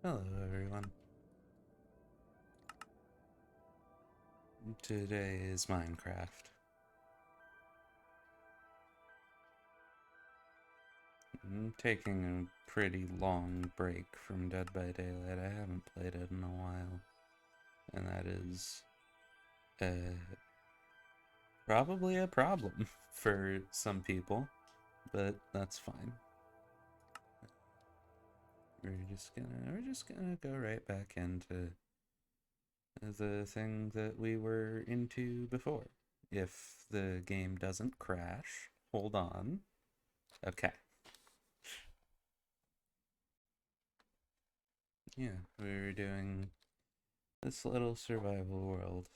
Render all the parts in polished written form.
Hello everyone. Today is Minecraft. I'm taking a pretty long break from Dead by Daylight. I haven't played it in a while. And that is probably a problem for some people, but that's fine. We're just gonna go right back into the thing that we were into before. If the game doesn't crash, hold on. Okay. Yeah, we were doing this little survival world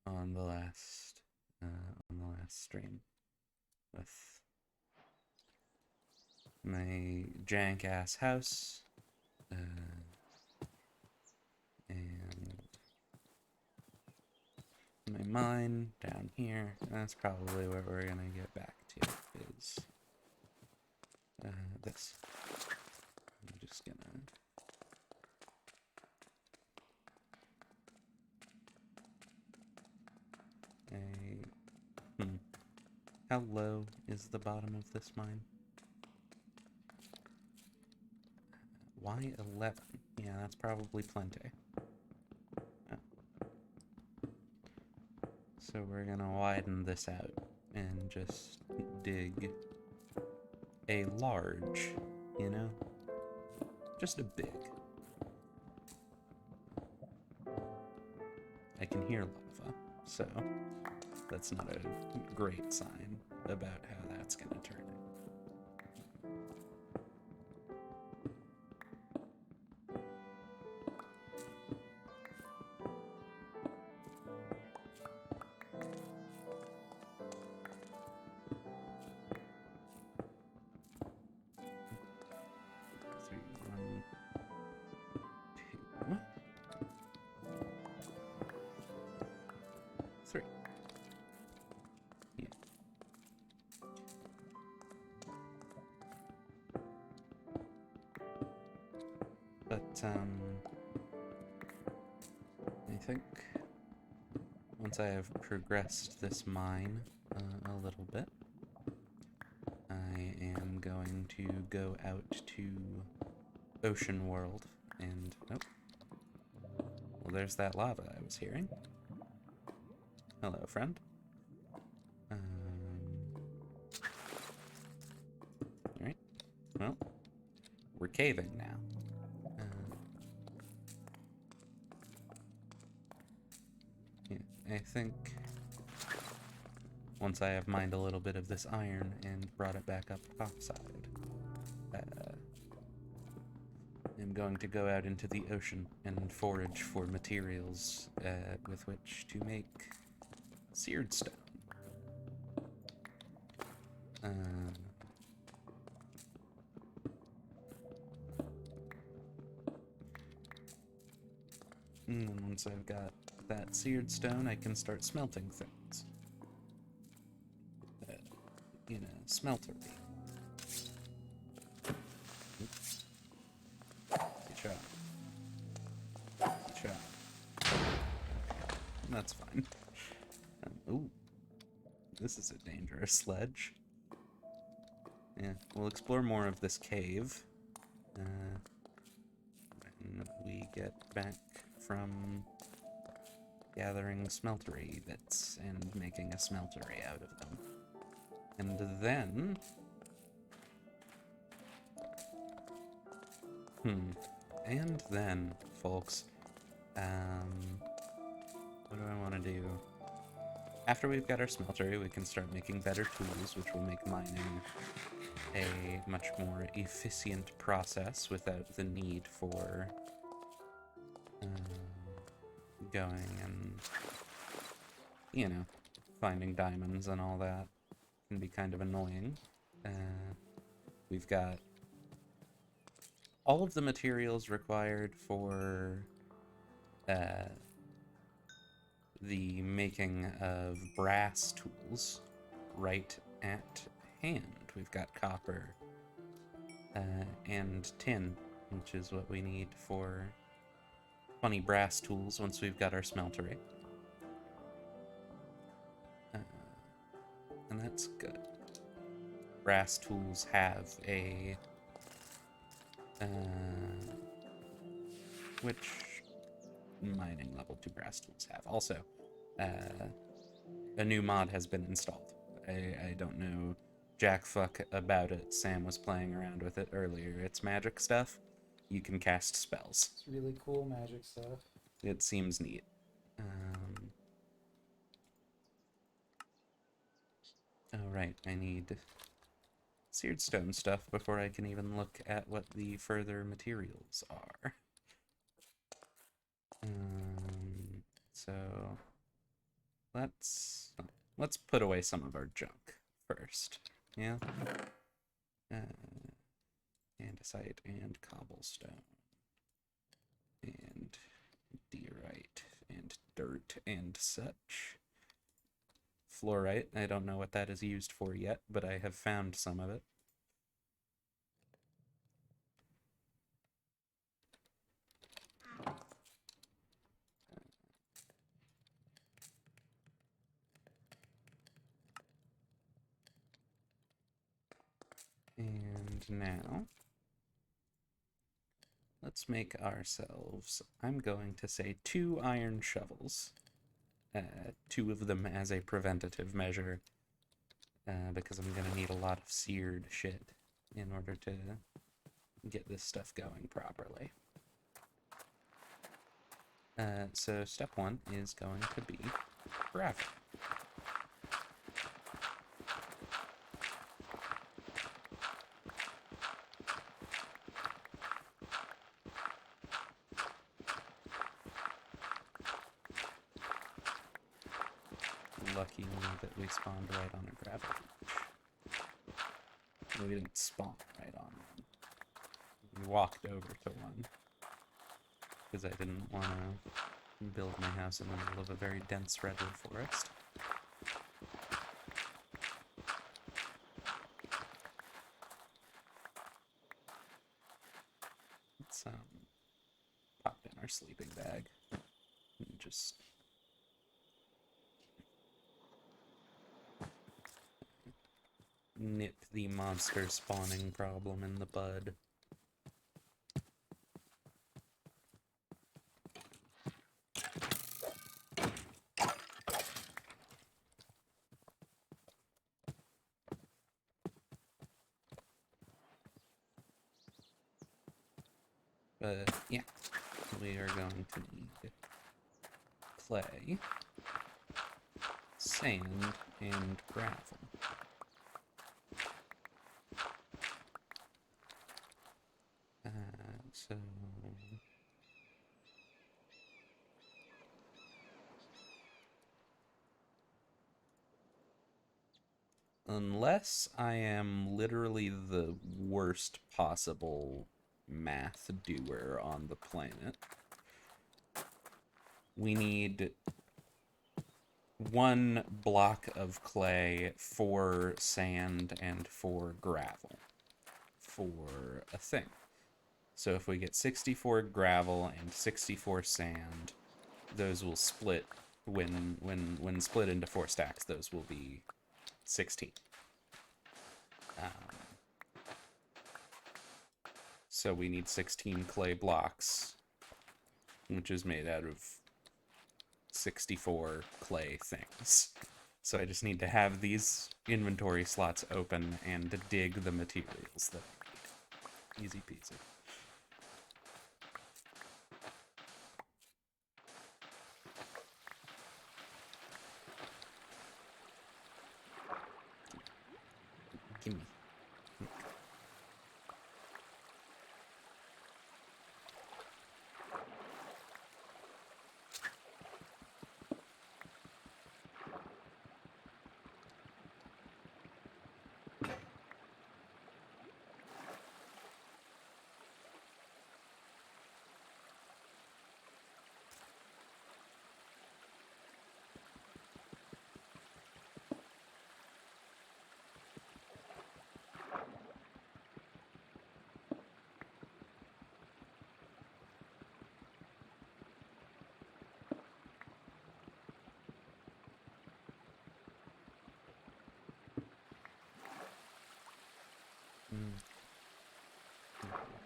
on the last stream with my jank ass house and my mine down here. That's probably what we're gonna get back to is this. I'm just gonna how low is the bottom of this mine? Why 11? Yeah, that's probably plenty. Oh. So we're gonna widen this out and just dig a large, you know? Just a big. I can hear lava, so that's not a great sign about how that's gonna turn out. Three. Yeah. But, I think once I have progressed this mine a little bit, I am going to go out to Ocean World and... Nope. Well, there's that lava I was hearing. Hello, friend. Alright. Well, we're caving now. Yeah, I think once I have mined a little bit of this iron and brought it back up topside, I'm going to go out into the ocean and forage for materials with which to make seared stone. And once I've got that seared stone, I can start smelting things. In a smeltery. Good job. Good job. That's fine. Ooh. This is a dangerous sledge. Yeah, we'll explore more of this cave. When we get back from gathering smeltery bits and making a smeltery out of them. And then... And then, folks, what do I want to do? After we've got our smeltery, we can start making better tools, which will make mining a much more efficient process without the need for going and, you know, finding diamonds and all that. Can be kind of annoying. We've got all of the materials required for the making of brass tools right at hand. We've got copper and tin, which is what we need for 20 brass tools once we've got our smeltery. And that's good. Brass tools have a... which mining level do brass tools have? Also, a new mod has been installed. I don't know jack fuck about it. Sam was playing around with it earlier. It's magic stuff. You can cast spells. It's really cool magic stuff. It seems neat. Oh, right, I need seared stone stuff before I can even look at what the further materials are. So let's put away some of our junk first. Yeah. Andesite and cobblestone and diorite and dirt and such. Fluorite, I don't know what that is used for yet, but I have found some of it. And now, let's make ourselves, I'm going to say 2 iron shovels. 2 of them as a preventative measure, because I'm going to need a lot of seared shit in order to get this stuff going properly. So step 1 is going to be gravel. Lucky me that we spawned right on a gravel beach. We didn't spawn right on one. We walked over to one. Because I didn't want to build my house in the middle of a very dense redwood forest. Let's pop in our sleeping bag and just nip the monster spawning problem in the bud. But yeah, we are going to need clay, sand, and gravel. So unless I am literally the worst possible math doer on the planet, we need 1 block of clay, 4 sand, and 4 gravel for a thing. So if we get 64 gravel and 64 sand, those will split when split into 4 stacks. Those will be 16. So we need 16 clay blocks, which is made out of 64 clay things. So I just need to have these inventory slots open and dig the materials that I need. Easy peasy. Gimme.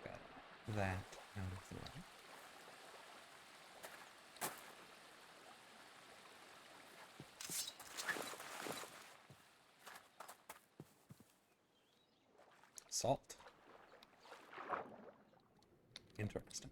Got that out of the way. Salt. Interesting.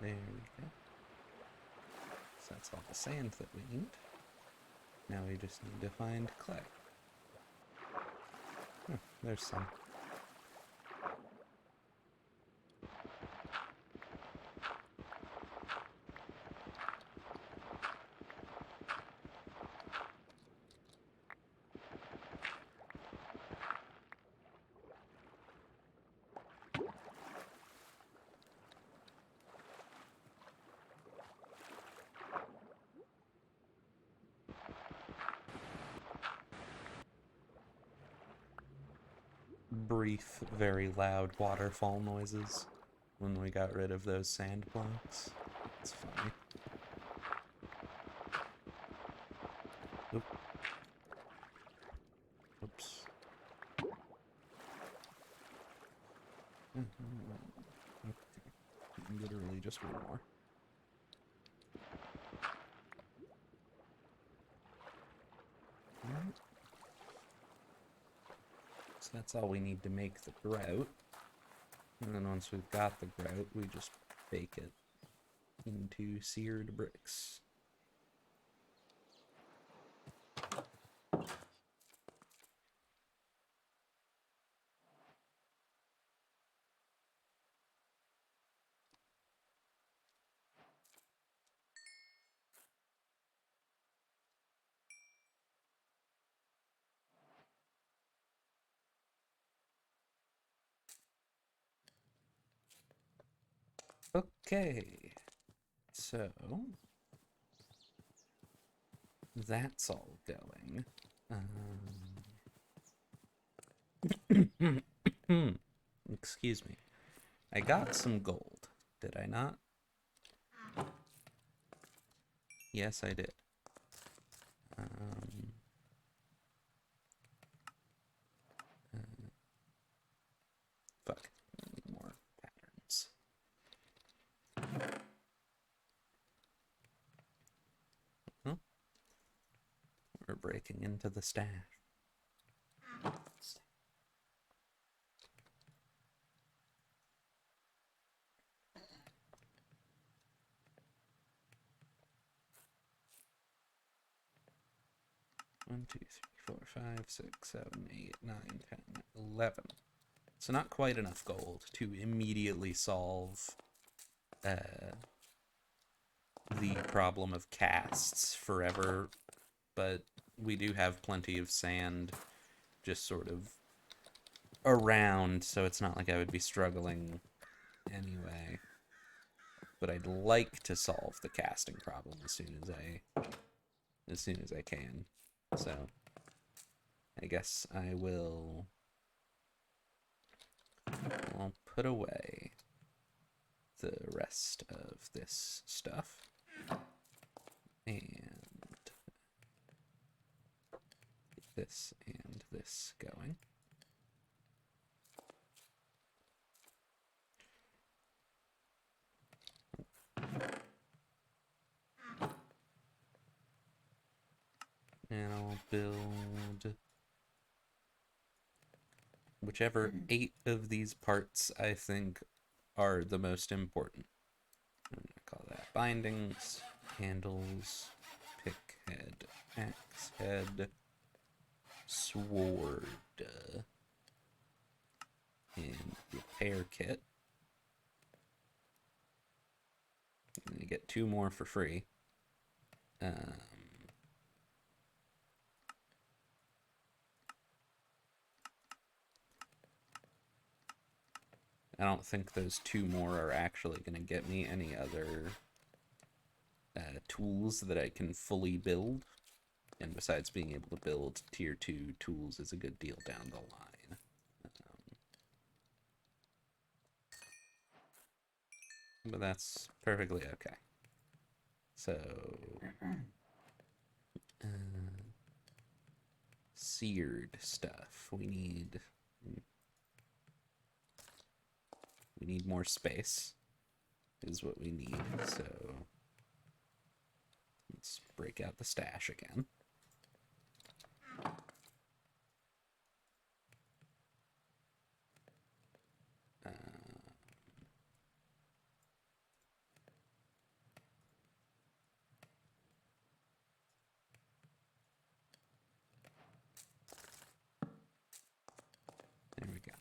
There we go. So that's all the sand that we need. Now we just need to find clay. Oh, there's some. Brief, very loud waterfall noises when we got rid of those sand blocks. It's funny. Oop. Oops. Okay. Literally just one more. Alright. So that's all we need to make the grout. And then once we've got the grout, we just bake it into seared bricks. Okay, so that's all going. Excuse me. I got some gold, did I not? Yes, I did. Fuck. I need more patterns. breaking into the stash. One, 2, 3, 4, 5, 6, 7, 8, 9, 10, 11. So not quite enough gold to immediately solve the problem of casts forever, but we do have plenty of sand just sort of around, so it's not like I would be struggling anyway. But I'd like to solve the casting problem as soon as I can. So I guess I'll put away the rest of this stuff and get this and this going. And I'll build whichever 8 of these parts I think are the most important. I'm going to call that bindings, handles, pick head, axe head, sword, and repair kit. I'm going to get 2 more for free. I don't think those 2 more are actually going to get me any other tools that I can fully build. And besides being able to build tier 2 tools is a good deal down the line. But that's perfectly okay. So, seared stuff. We need more space is what we need. So let's break out the stash again. There we go.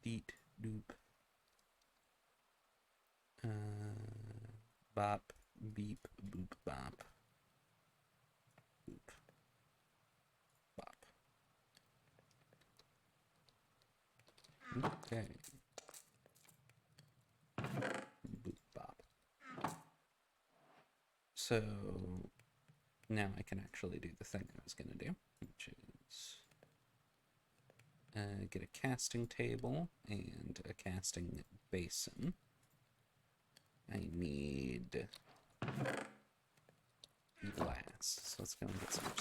Deet doop. Bop, beep, boop, bop. Boop. Bop. Okay. Boop, bop. So now I can actually do the thing I was going to do, which is get a casting table and a casting basin. I need glass, so let's go and get some more.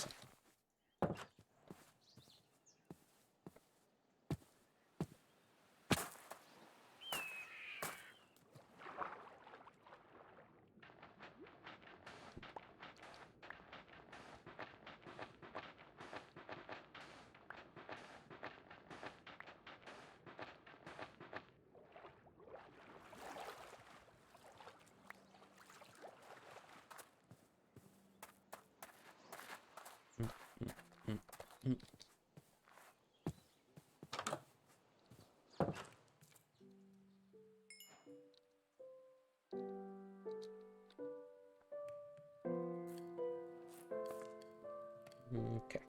Okay.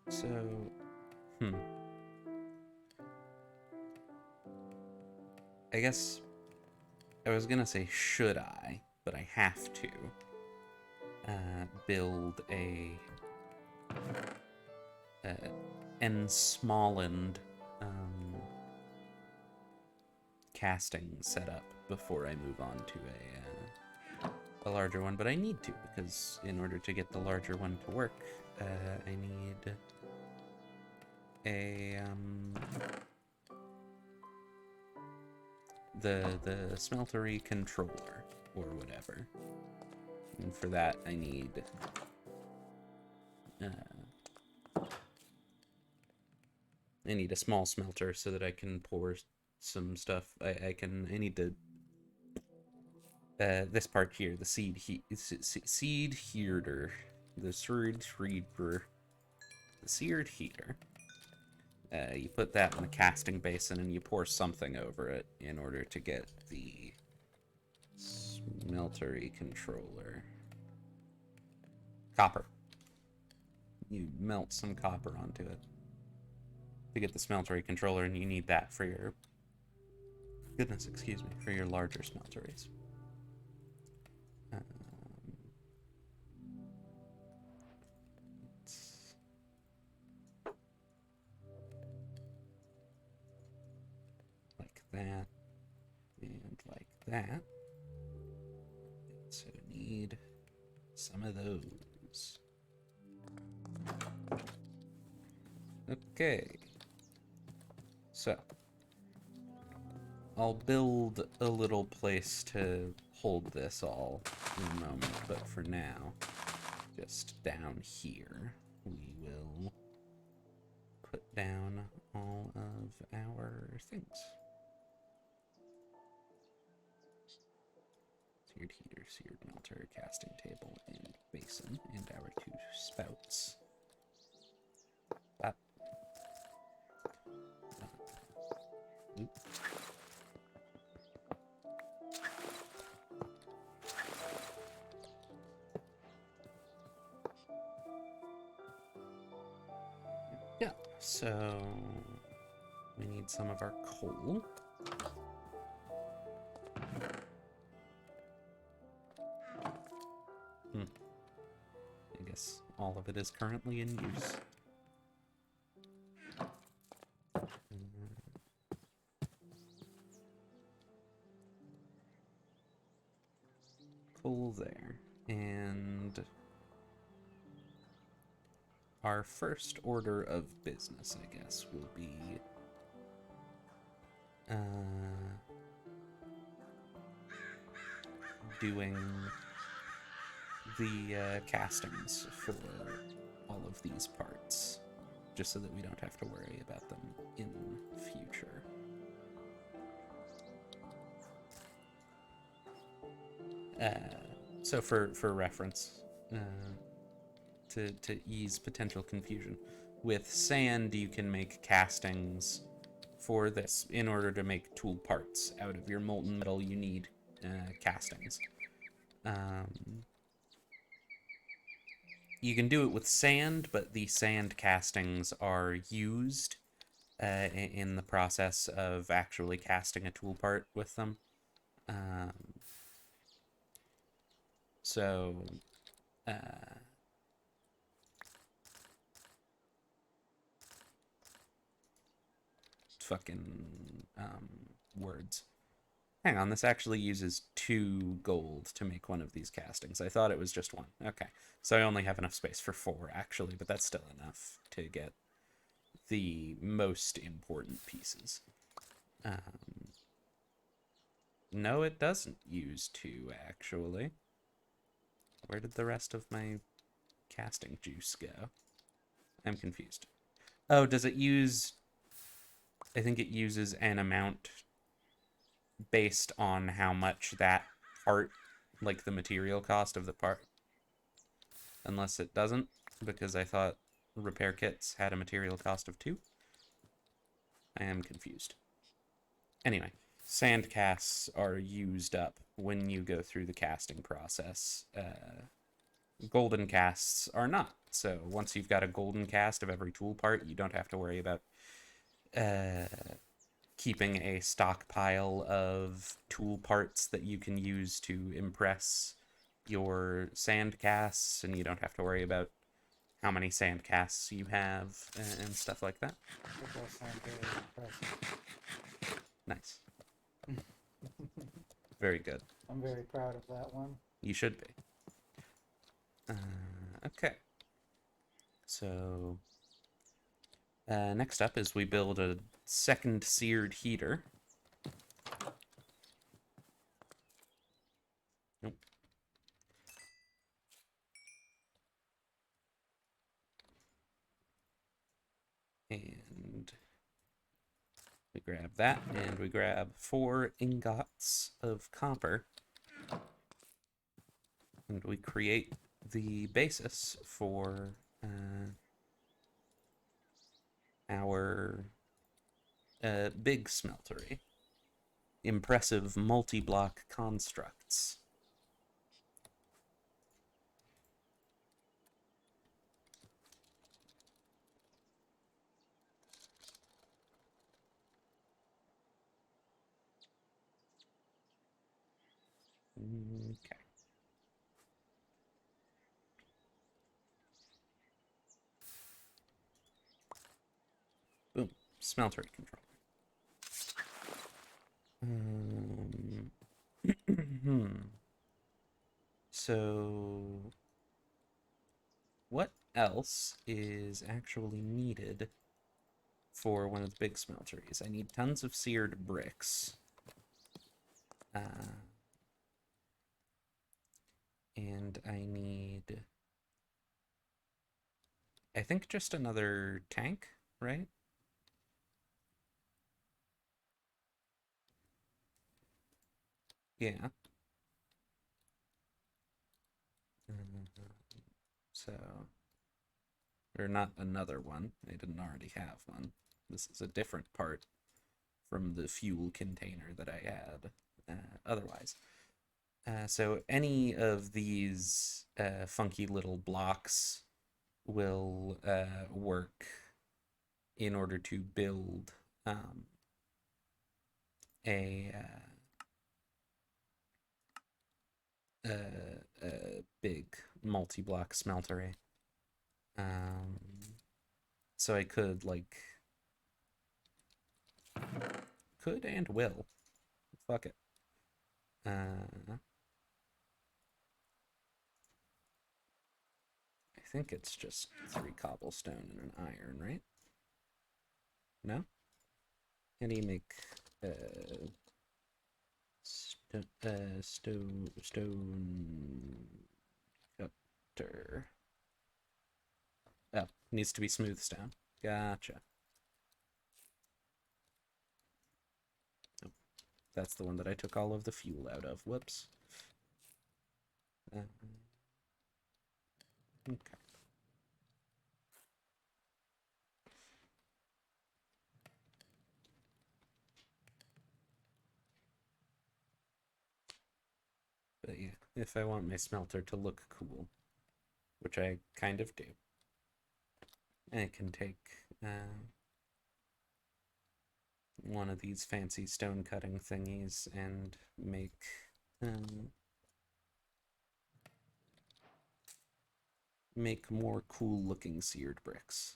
So, I guess I was gonna say should I, but I have to build a ensmallened casting setup before I move on to a larger one, but I need to, because in order to get the larger one to work, I need a, the smeltery controller, or whatever. And for that, I need, a small smelter so that I can pour some stuff. I need to, this part here, the seed heater, the seared heater. You put that in the casting basin and you pour something over it in order to get the smeltery controller. Copper. You melt some copper onto it to get the smeltery controller, and you need that for your, for your larger smelteries. Like that, and like that. So need some of those. Okay. So I'll build a little place to hold this all in a moment, but for now, just down here, we will put down all of our things. Seared heater, seared melter, casting table, and basin, and our 2 spouts. Yeah, so we need some of our coal. I guess all of it is currently in use. Coal there. And our first order of business, I guess, will be doing the castings for all of these parts, just so that we don't have to worry about them in future. So for reference, to ease potential confusion, with sand you can make castings for this. In order to make tool parts out of your molten metal, you need castings. You can do it with sand, but the sand castings are used in the process of actually casting a tool part with them. Words. Hang on, this actually uses 2 gold to make one of these castings. I thought it was just 1. Okay, so I only have enough space for 4, actually, but that's still enough to get the most important pieces. No, it doesn't use 2, actually. Where did the rest of my casting juice go? I'm confused. Oh, does it use... I think it uses an amount based on how much that part, like the material cost of the part. Unless it doesn't, because I thought repair kits had a material cost of 2. I am confused. Anyway, sand casts are used up when you go through the casting process. Golden casts are not. So once you've got a golden cast of every tool part, you don't have to worry about keeping a stockpile of tool parts that you can use to impress your sand casts, and you don't have to worry about how many sand casts you have and stuff like that. That does sound very impressive. Nice. Very good. I'm very proud of that one. You should be. Okay. So, next up is we build a second seared heater. Nope. And we grab that, and we grab 4 ingots of copper. And we create the basis for our big smeltery. Impressive multi-block constructs. Okay. Boom. Smeltery controller. So, what else is actually needed for one of the big smelteries? I need tons of seared bricks. And I need, I think, just another tank, right? Yeah. So, or not another one. I didn't already have one. This is a different part from the fuel container that I had otherwise. So any of these funky little blocks will work in order to build a big multi-block smeltery. So I could, like, could and will. Fuck it. I think it's just 3 cobblestone and an iron, right? No? How do you make stone cutter? Oh, needs to be smooth stone. Gotcha. Oh, that's the one that I took all of the fuel out of. Whoops. Okay. But yeah, if I want my smelter to look cool, which I kind of do, I can take one of these fancy stone cutting thingies and make make more cool looking seared bricks.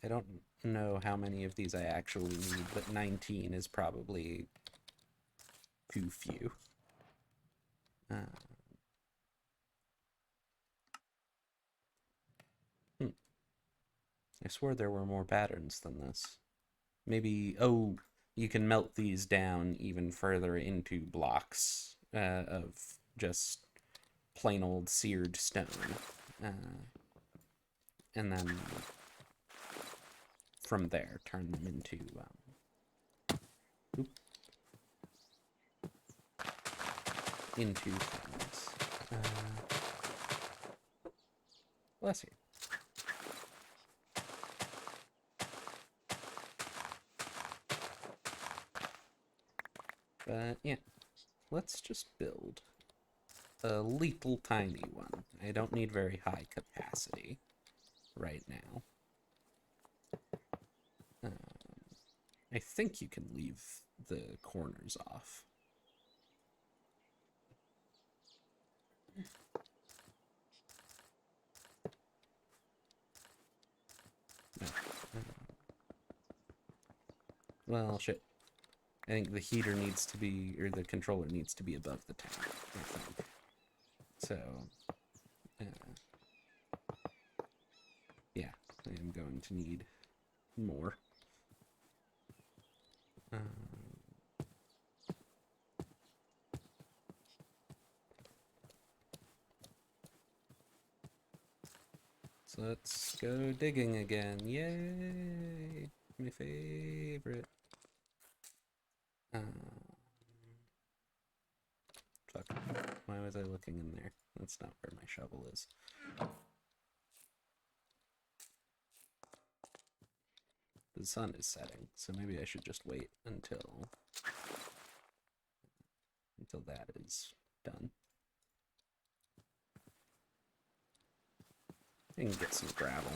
I don't know how many of these I actually need, but 19 is probably too few. I swore there were more patterns than this. Maybe, oh, you can melt these down even further into blocks of just plain old seared stone. And then from there, turn them into into things. Bless you. But yeah, let's just build a little tiny one. I don't need very high capacity right now. I think you can leave the corners off. No, Well, shit. I think the heater needs to be, or the controller needs to be above the tank, I think. So, yeah, I am going to need more. So let's go digging again. Yay! My favorite. Fuck. Why was I looking in there? That's not where my shovel is. The sun is setting, so maybe I should just wait until that is done. I can get some gravel.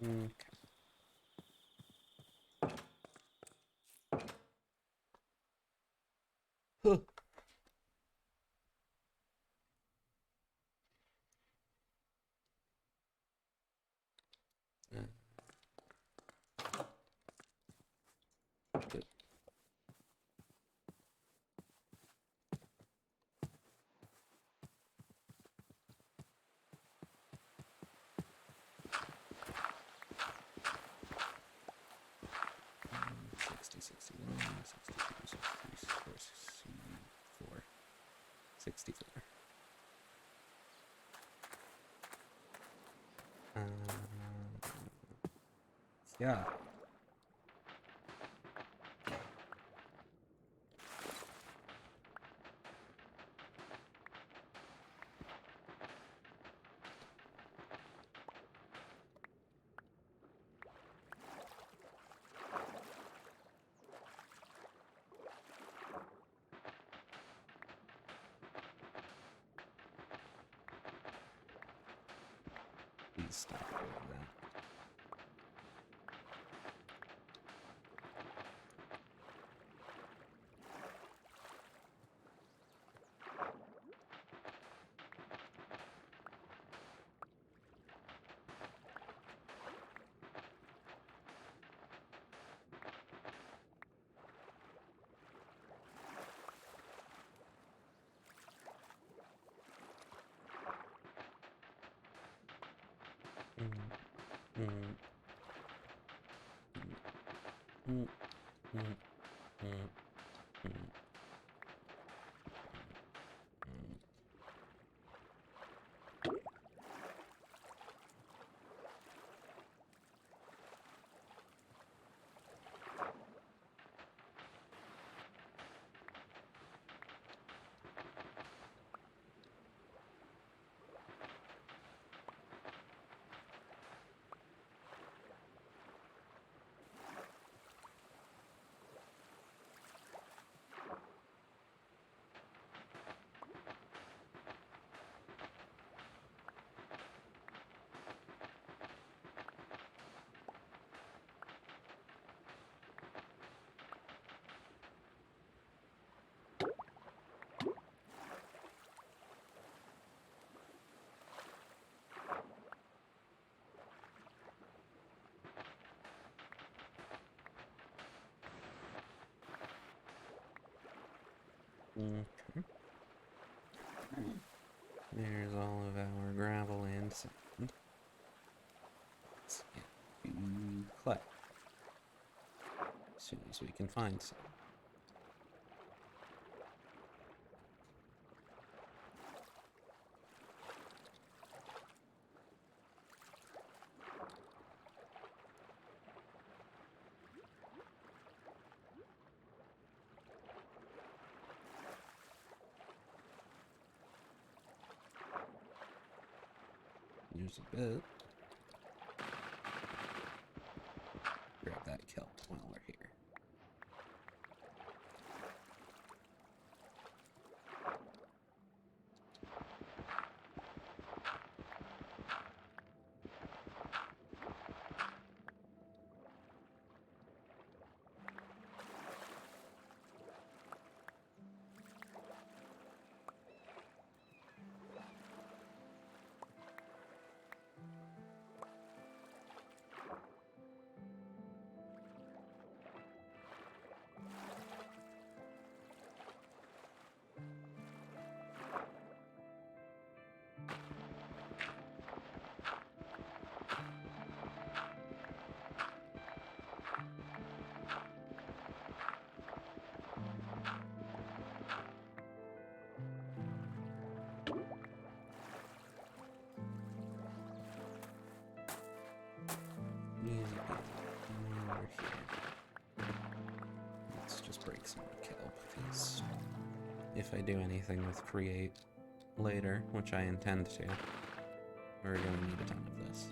Okay. Huh. Good. Um, 60, 61, 62, 64, 64. 64. Yeah. Please stop doing that. Mm, mm, mm, mm, mm, mm, mm. Okay. There's all of our gravel and sand. Let's get to clay as soon as we can find some. use a bit. Grab that kelp while we're here. Easy peasy. And we're here. Let's just break some more kelp, because if I do anything with create later, which I intend to, we're going to need a ton of this.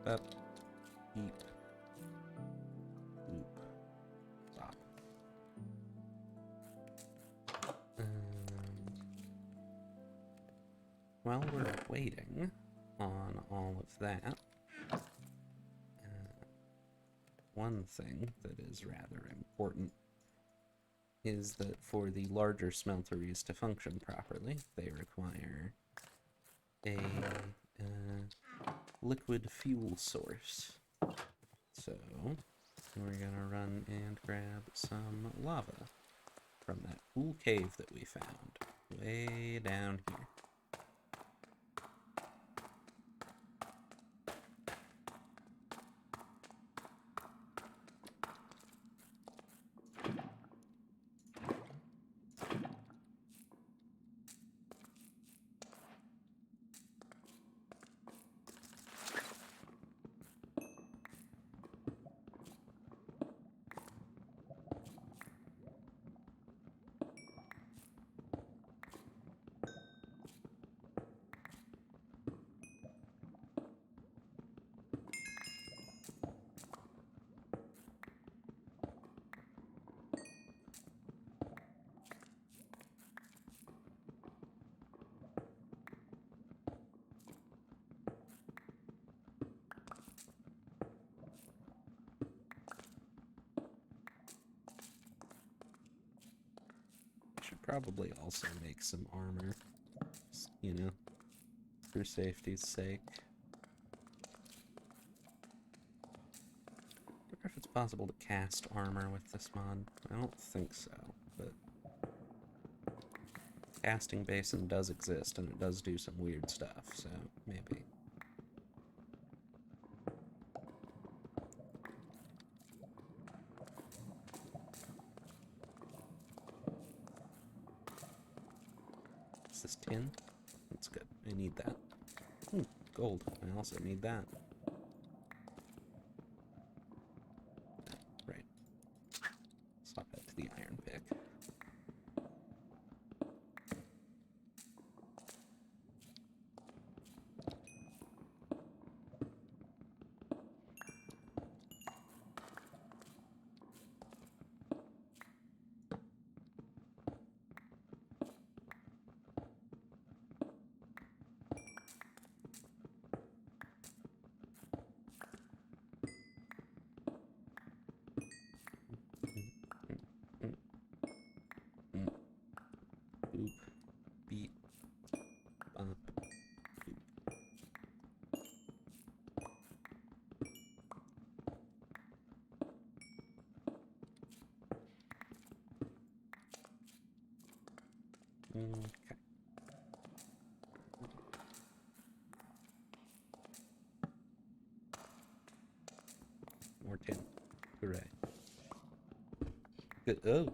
Up, eat, loop, stop. While we're waiting on all of that, one thing that is rather important is that for the larger smelteries to function properly, they require a liquid fuel source. So we're gonna run and grab some lava from that cool cave that we found way down here. Should probably also make some armor, you know, for safety's sake. I wonder if it's possible to cast armor with this mod. I don't think so, but casting basin does exist, and it does do some weird stuff, so maybe. Is this tin? That's good. I need that. Ooh, gold. I also need that. Right. Swap that to the iron pick. Okay. More tin. Hooray. Good. Oh!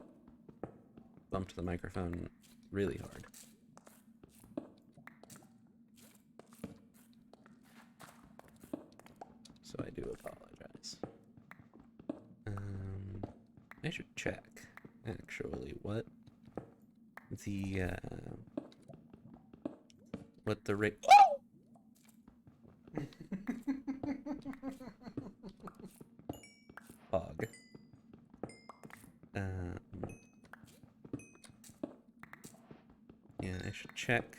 Bumped the microphone really hard. So I do apologize. I should check, actually, what the rate. Hog. Yeah, I should check.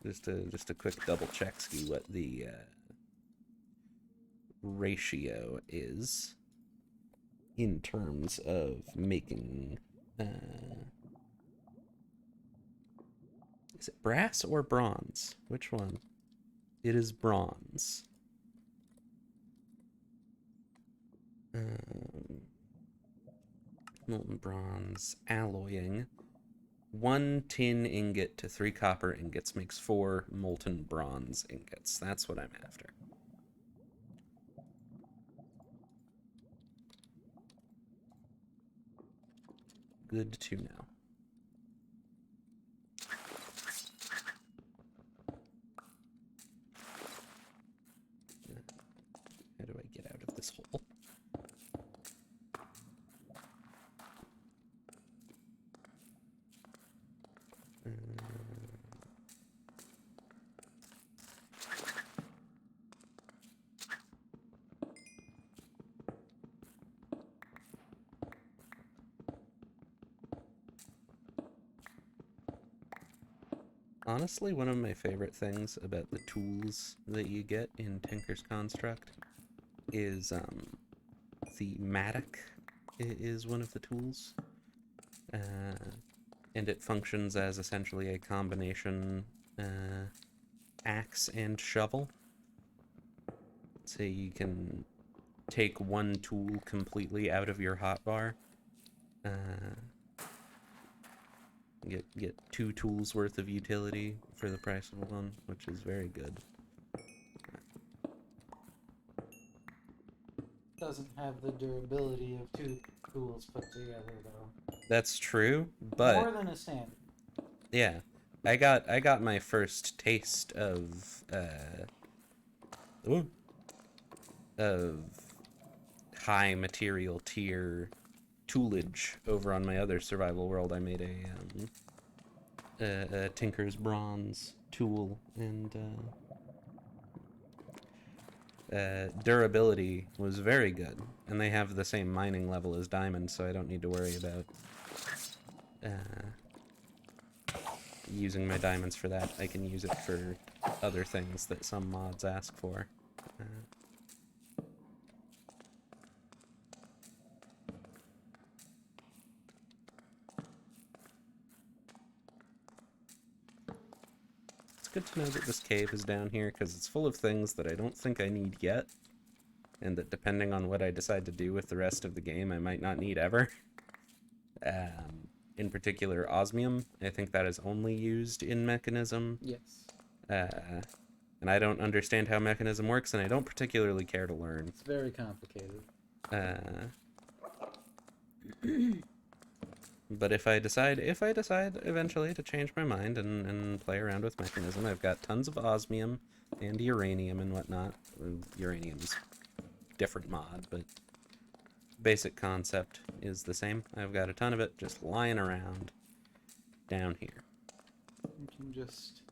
Just a quick double check, ski, what the ratio is in terms of making. Is it brass or bronze? Which one? It is bronze. Molten bronze alloying. 1 tin ingot to 3 copper ingots makes 4 molten bronze ingots. That's what I'm after. Good to know. How do I get out of this hole? Honestly, one of my favorite things about the tools that you get in Tinker's Construct is the mattock is one of the tools. And it functions as essentially a combination axe and shovel. So you can take one tool completely out of your hotbar. Get 2 tools worth of utility for the price of one, which is very good. Doesn't have the durability of 2 tools put together, though. That's true, but more than a standard. Yeah, I got my first taste of high material tier toolage over on my other survival world. I made a Tinker's Bronze tool, and durability was very good. And they have the same mining level as diamond, so I don't need to worry about using my diamonds for that. I can use it for other things that some mods ask for. It's good to know that this cave is down here, because it's full of things that I don't think I need yet, and that depending on what I decide to do with the rest of the game, I might not need ever. In particular, osmium. I think that is only used in Mechanism. Yes. And I don't understand how Mechanism works, and I don't particularly care to learn. It's very complicated. But if I decide eventually to change my mind and play around with Mechanism, I've got tons of osmium and uranium and whatnot. Uranium's different mod, but basic concept is the same. I've got a ton of it just lying around down here. You can just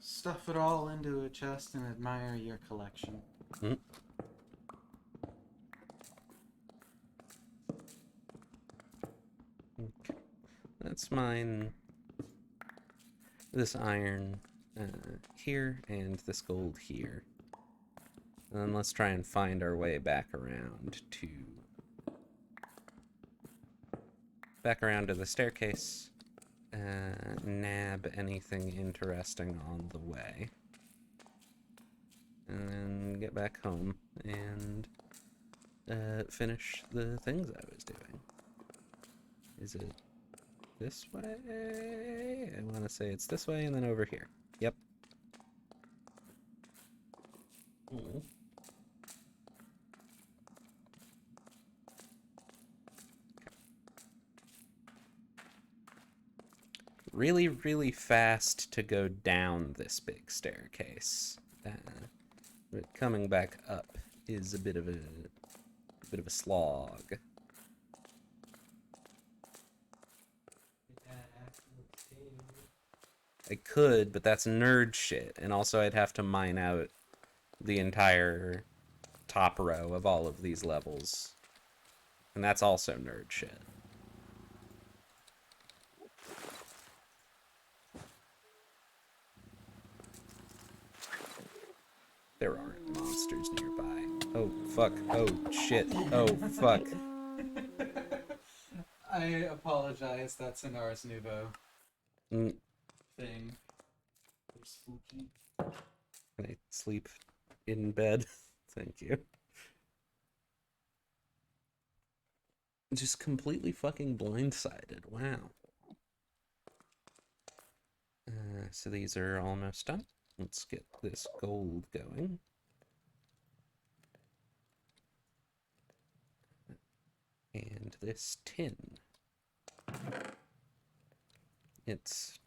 stuff it all into a chest and admire your collection. Mm. Okay. Let's mine this iron here and this gold here. And then let's try and find our way back around to the staircase. Nab anything interesting on the way. And then get back home and finish the things I was doing. Is it this way? I want to say it's this way and then over here. Yep. Mm. Really, really fast to go down this big staircase. But coming back up is a bit of a slog. I could, but that's nerd shit, and also I'd have to mine out the entire top row of all of these levels, and that's also nerd shit. There aren't monsters nearby. Oh, fuck. Oh, shit. Oh, fuck. I apologize, that's an Ars Nouveau Mm, thing. They're spooky. can I sleep in bed? Thank you. Just completely fucking blindsided. Wow. So these are almost done. Let's get this gold going. And this tin. It's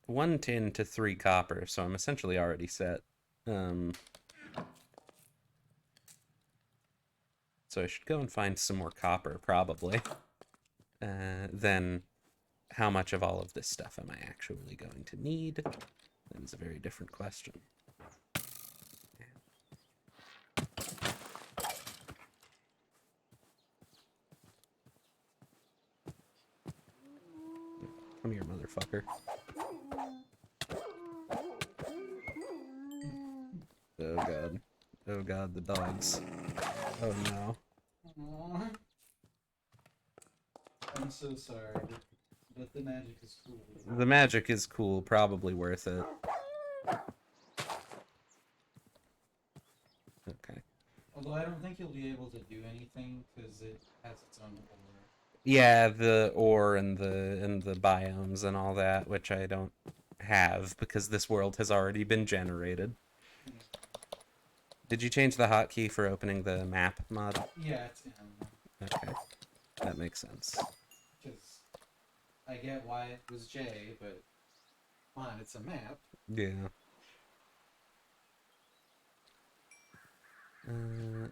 1 tin to 3 copper, so I'm essentially already set. So I should go and find some more copper, probably. Then how much of all of this stuff am I actually going to need? That is a very different question. Come here, motherfucker. Oh god. Oh god, the dogs. Oh no. Aww. I'm so sorry, but the magic is cool. The magic is cool, probably worth it. Okay. Although I don't think you'll be able to do anything because it has its own ore. Yeah, the ore and the biomes and all that, which I don't have because this world has already been generated. Did you change the hotkey for opening the map mod? Yeah, it's M. Okay, that makes sense. Because I get why it was J, but come on, it's a map. Yeah.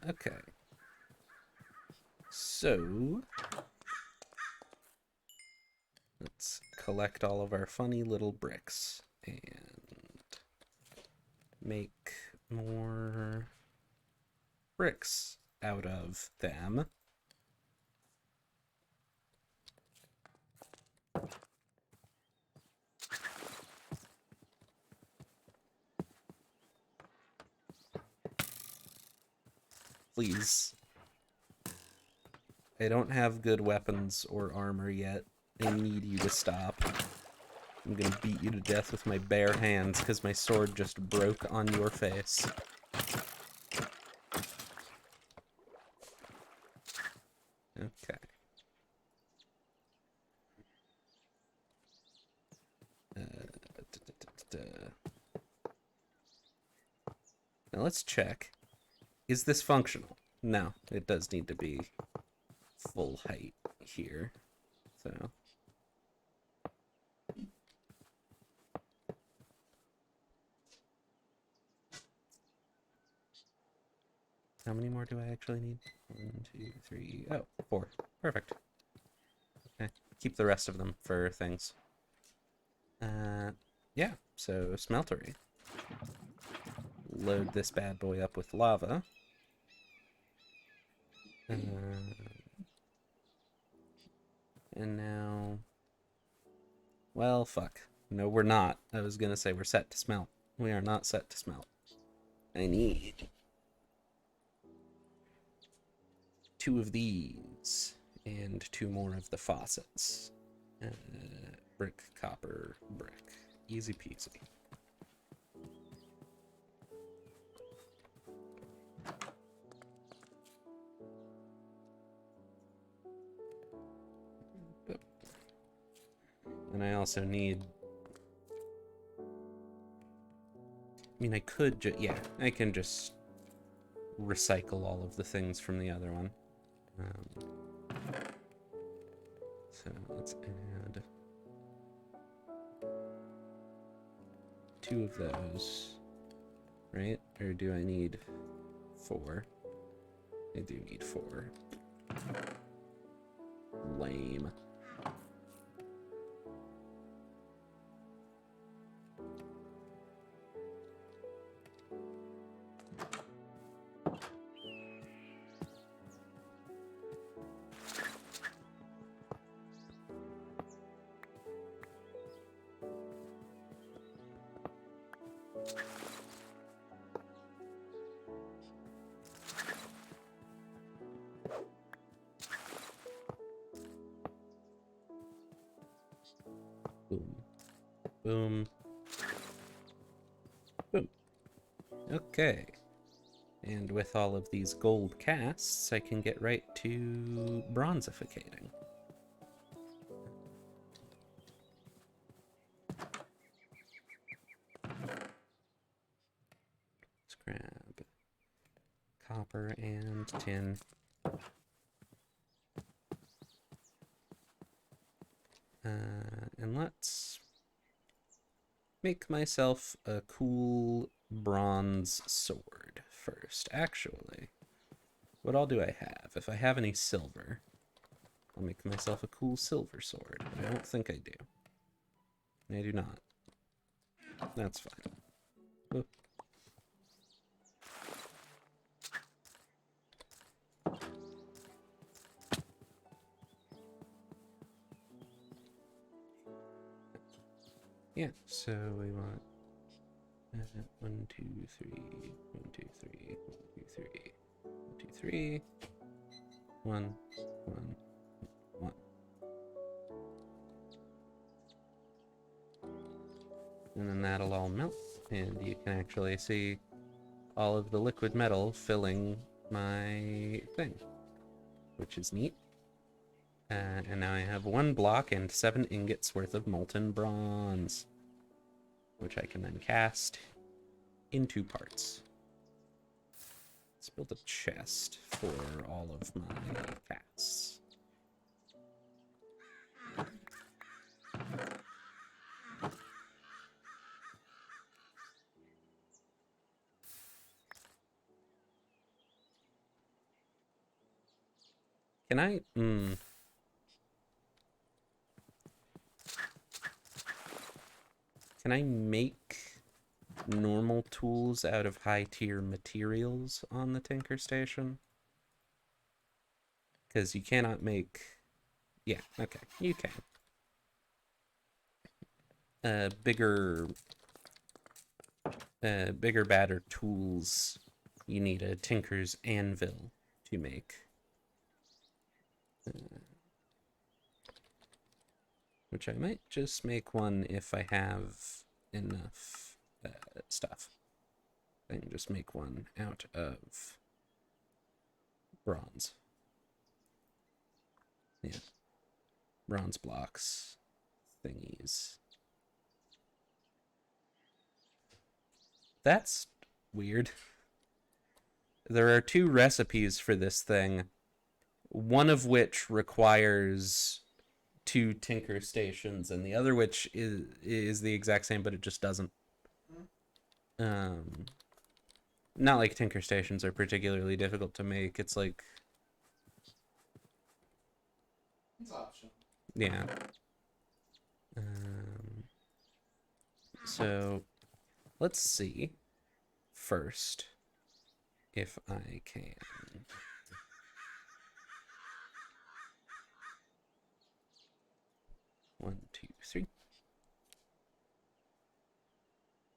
Okay. So let's collect all of our funny little bricks and make more bricks out of them. Please. I don't have good weapons or armor yet. I need you to stop. I'm gonna beat you to death with my bare hands because my sword just broke on your face. Okay. Now let's check. Is this functional? No, it does need to be full height here. So. How many more do I actually need? 1, 2, 3. Oh, 4. Perfect. Okay. Keep the rest of them for things. Yeah, so smeltery. Load this bad boy up with lava. And now... Well, fuck. No, we're not. I was gonna say we're set to smelt. We are not set to smelt. I need 2 of these and 2 more of the faucets. Brick, copper, brick. Easy peasy. And I also need... I mean, I could yeah, I can just recycle all of the things from the other one. So let's add 2 of those, right? Or do I need 4? I do need 4. Lame. Boom. Boom. Boom. Okay. And with all of these gold casts, I can get right to bronzificating. Let's grab copper and tin. And let's make myself a cool bronze sword first. Actually, what all do I have? If I have any silver, I'll make myself a cool silver sword. But I don't think I do. I do not. That's fine. Oop. Yeah, so we want 1, 2, 3, 1, 2, 3, 1, 2, 3, 1, 2, 3, 1, 1, 1. And then that'll all melt, and you can actually see all of the liquid metal filling my thing, which is neat. And now I have 1 block and 7 ingots worth of molten bronze, which I can then cast into parts. Let's build a chest for all of my casts. Can I... Can I make normal tools out of high-tier materials on the Tinker Station? Because you cannot make... Yeah, okay, you can. Bigger, badder tools, you need a Tinker's Anvil to make. Which I might just make one if I have enough stuff. I can just make one out of bronze. Yeah. Bronze blocks. Thingies. That's weird. There are 2 recipes for this thing, one of which requires 2 Tinker Stations, and the other which is the exact same, but it just doesn't. Not like Tinker Stations are particularly difficult to make. It's like... It's optional. Yeah. So, let's see first if I can... One, 2, 3.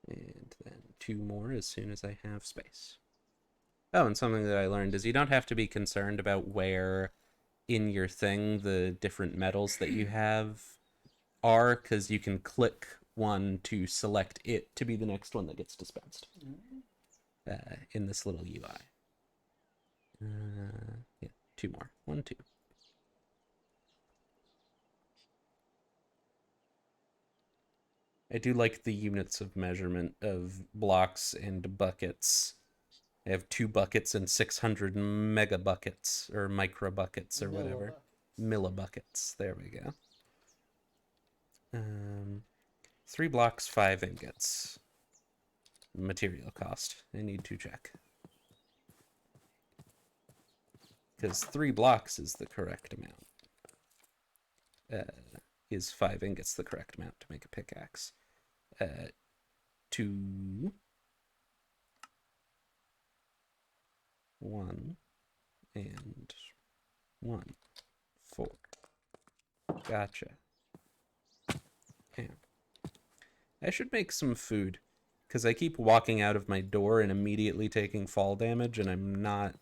And then 2 more as soon as I have space. Oh, and something that I learned is you don't have to be concerned about where in your thing the different metals that you have are, because you can click one to select it to be the next one that gets dispensed in this little UI. Yeah, 2 more. 1, 2. I do like the units of measurement of blocks and buckets. I have 2 buckets and 600 mega buckets or micro buckets or whatever. Millibuckets. There we go. 3 blocks, 5 ingots. Material cost. I need to check. Because 3 blocks is the correct amount. Is 5 ingots the correct amount to make a pickaxe? 2, 1, and 1, 4. Gotcha. Yeah. I should make some food, because I keep walking out of my door and immediately taking fall damage, and I'm not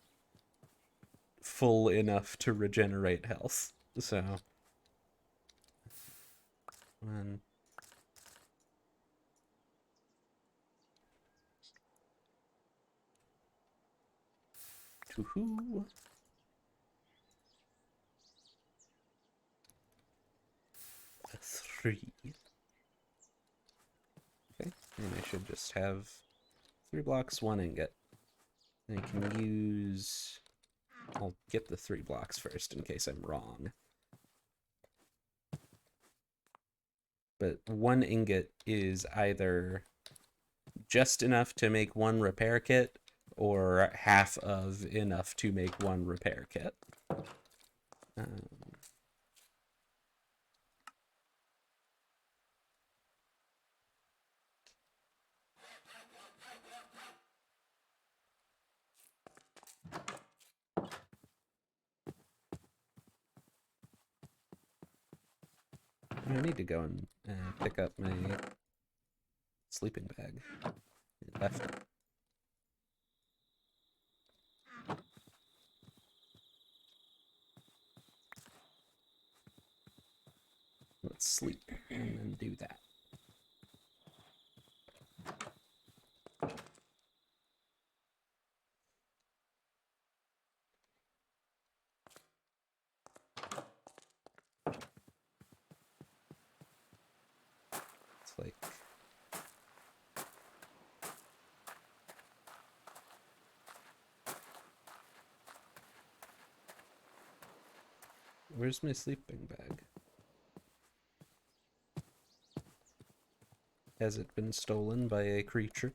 full enough to regenerate health. So, 1, 2, 3. Okay, and I should just have 3 blocks, 1 ingot. I can use... I'll get the 3 blocks first in case I'm wrong. But 1 ingot is either just enough to make 1 repair kit or half of enough to make 1 repair kit. I need to go and pick up my sleeping bag. It left it. Let's sleep and then do that. It's like... Where's my sleeping bag? Has it been stolen by a creature?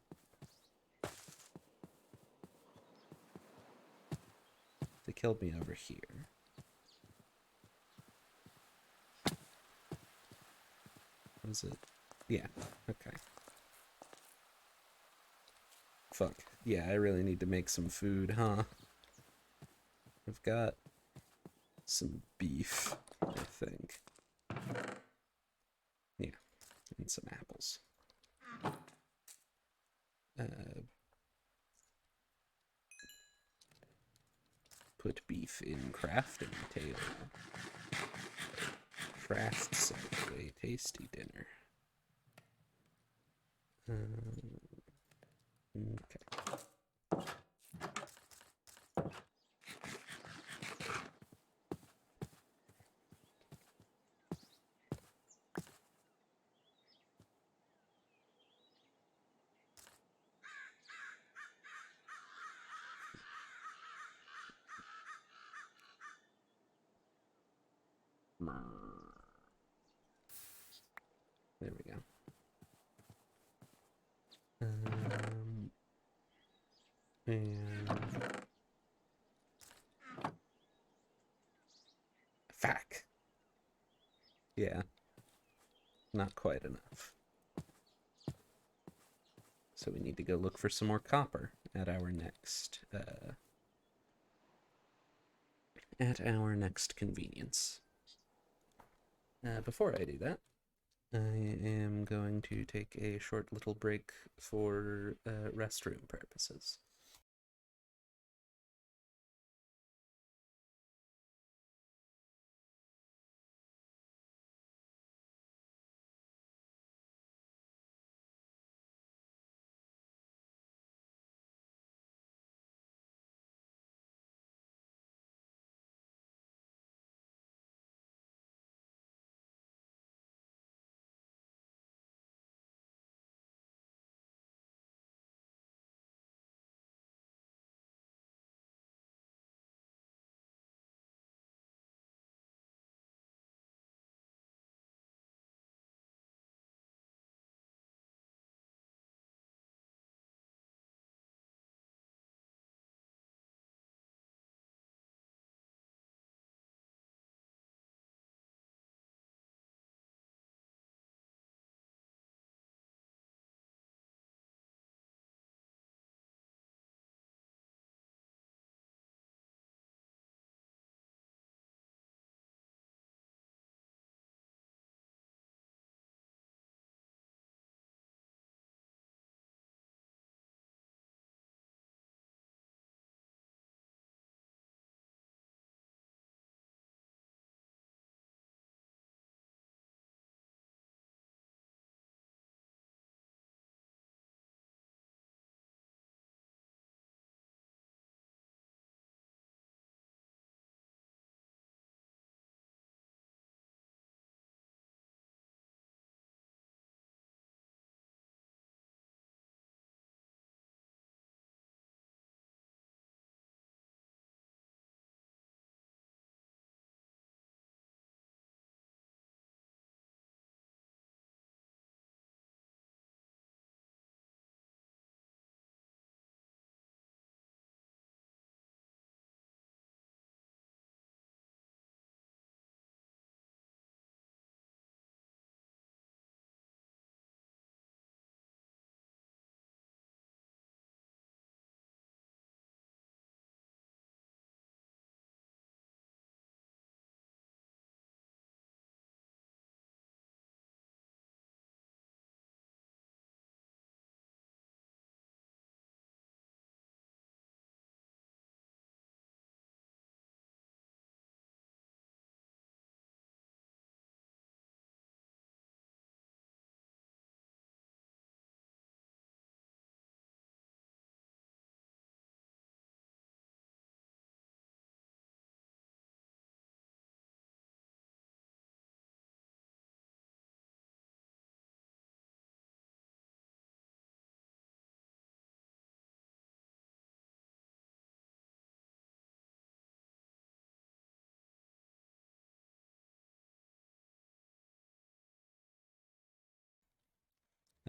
They killed me over here. Was it? Yeah, okay. Fuck. Yeah, I really need to make some food, huh? I've got some beef, I think. Yeah, and some apples. Put beef in crafting table. Craft set a tasty dinner. Okay. There we go. And fuck. Yeah. Not quite enough. So we need to go look for some more copper at our next convenience. Before I do that, I am going to take a short little break for restroom purposes.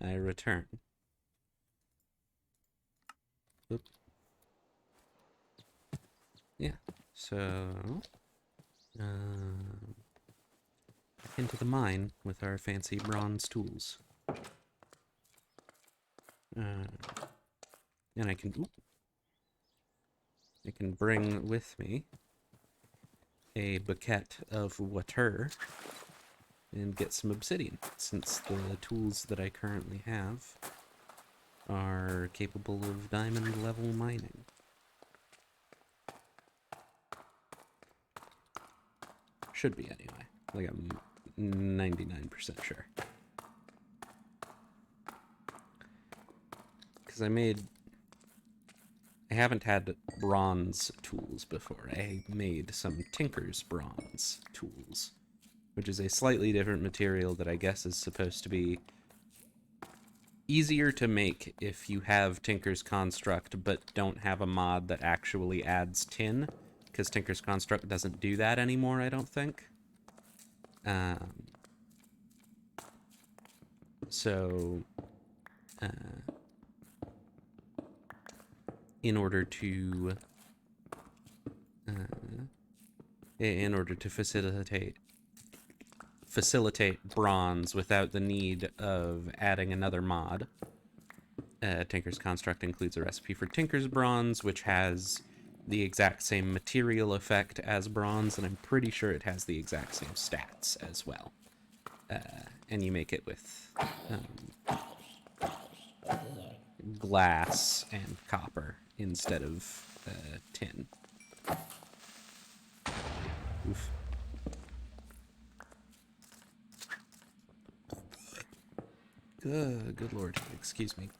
I return. Oop. Yeah, so into the mine with our fancy bronze tools. And I can bring with me a bucket of water and get some obsidian, since the tools that I currently have are capable of diamond level mining. Should be anyway. Like I'm 99% sure. Because I haven't had bronze tools before. I made some Tinker's bronze tools, which is a slightly different material that I guess is supposed to be easier to make if you have Tinker's Construct but don't have a mod that actually adds tin, because Tinker's Construct doesn't do that anymore, I don't think. So, in order to facilitate bronze without the need of adding another mod, Tinker's Construct includes a recipe for Tinker's Bronze, which has the exact same material effect as bronze, and I'm pretty sure it has the exact same stats as well. And you make it with glass and copper instead of tin. Oof. Good lord. Excuse me.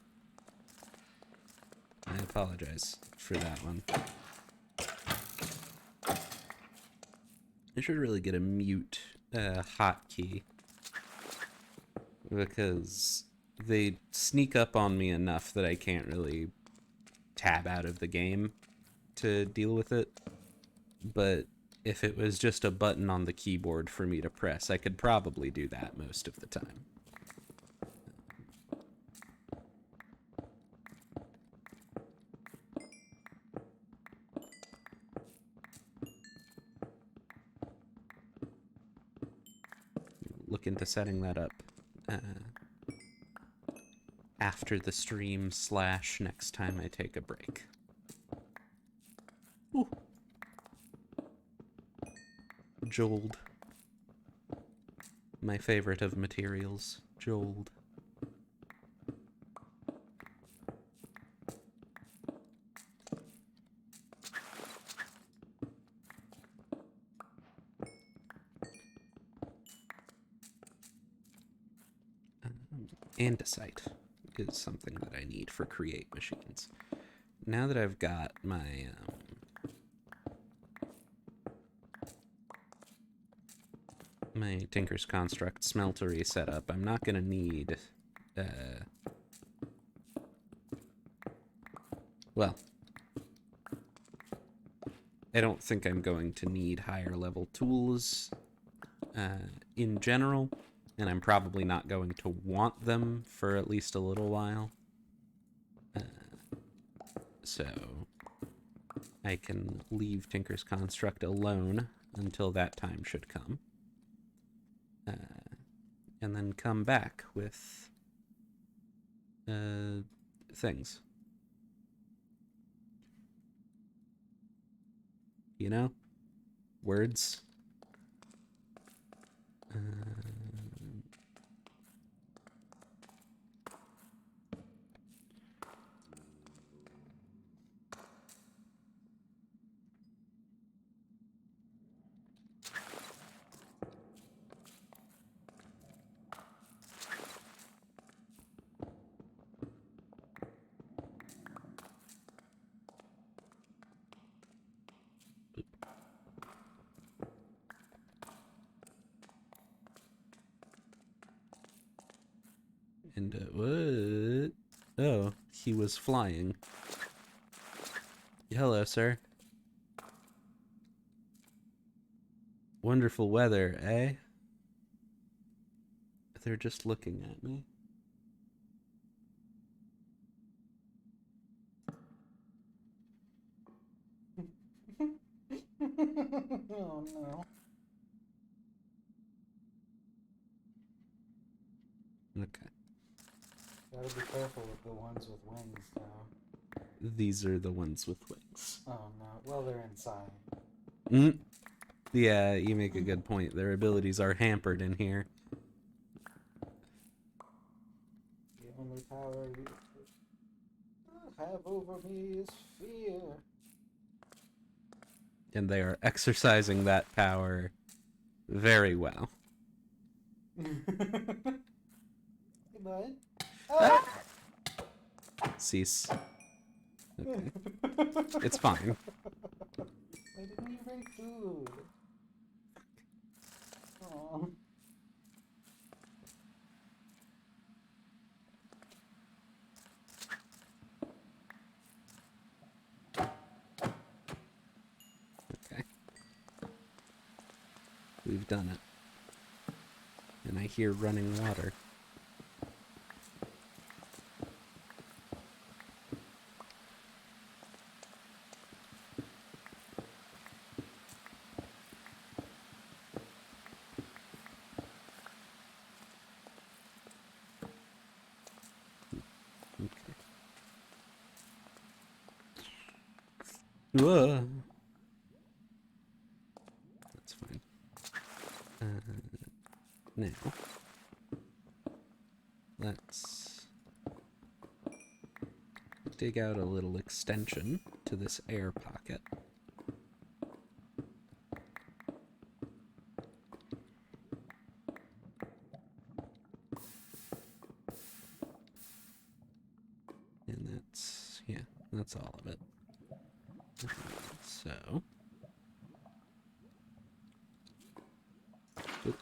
I apologize for that one. I should really get a mute hotkey, because they sneak up on me enough that I can't really tab out of the game to deal with it. But if it was just a button on the keyboard for me to press, I could probably do that most of the time. Look into setting that up after the stream / next time I take a break. Ooh. Jold. My favorite of materials. Jold. Andesite is something that I need for create machines. Now that I've got my my Tinker's Construct smeltery set up, I'm not gonna need well, I don't think I'm going to need higher level tools in general, and I'm probably not going to want them for at least a little while. So I can leave Tinker's Construct alone until that time should come. And then come back with things. You know? Words. And what? Oh, he was flying. Hello, sir. Wonderful weather, eh? They're just looking at me. Oh no. Okay. Gotta be careful with the ones with wings, though. These are the ones with wings. Oh no. Well, they're inside. Mm. Yeah, you make a good point. Their abilities are hampered in here. The only power you have over me is fear. And they are exercising that power very well. Bud? Ah! Cease. Okay. It's fine. Why didn't you bring food? Aw. Okay. We've done it. And I hear running water. Okay. Whoa. That's fine. Now, let's dig out a little extension to this air pocket. And that's, yeah, that's all of it. So, oop.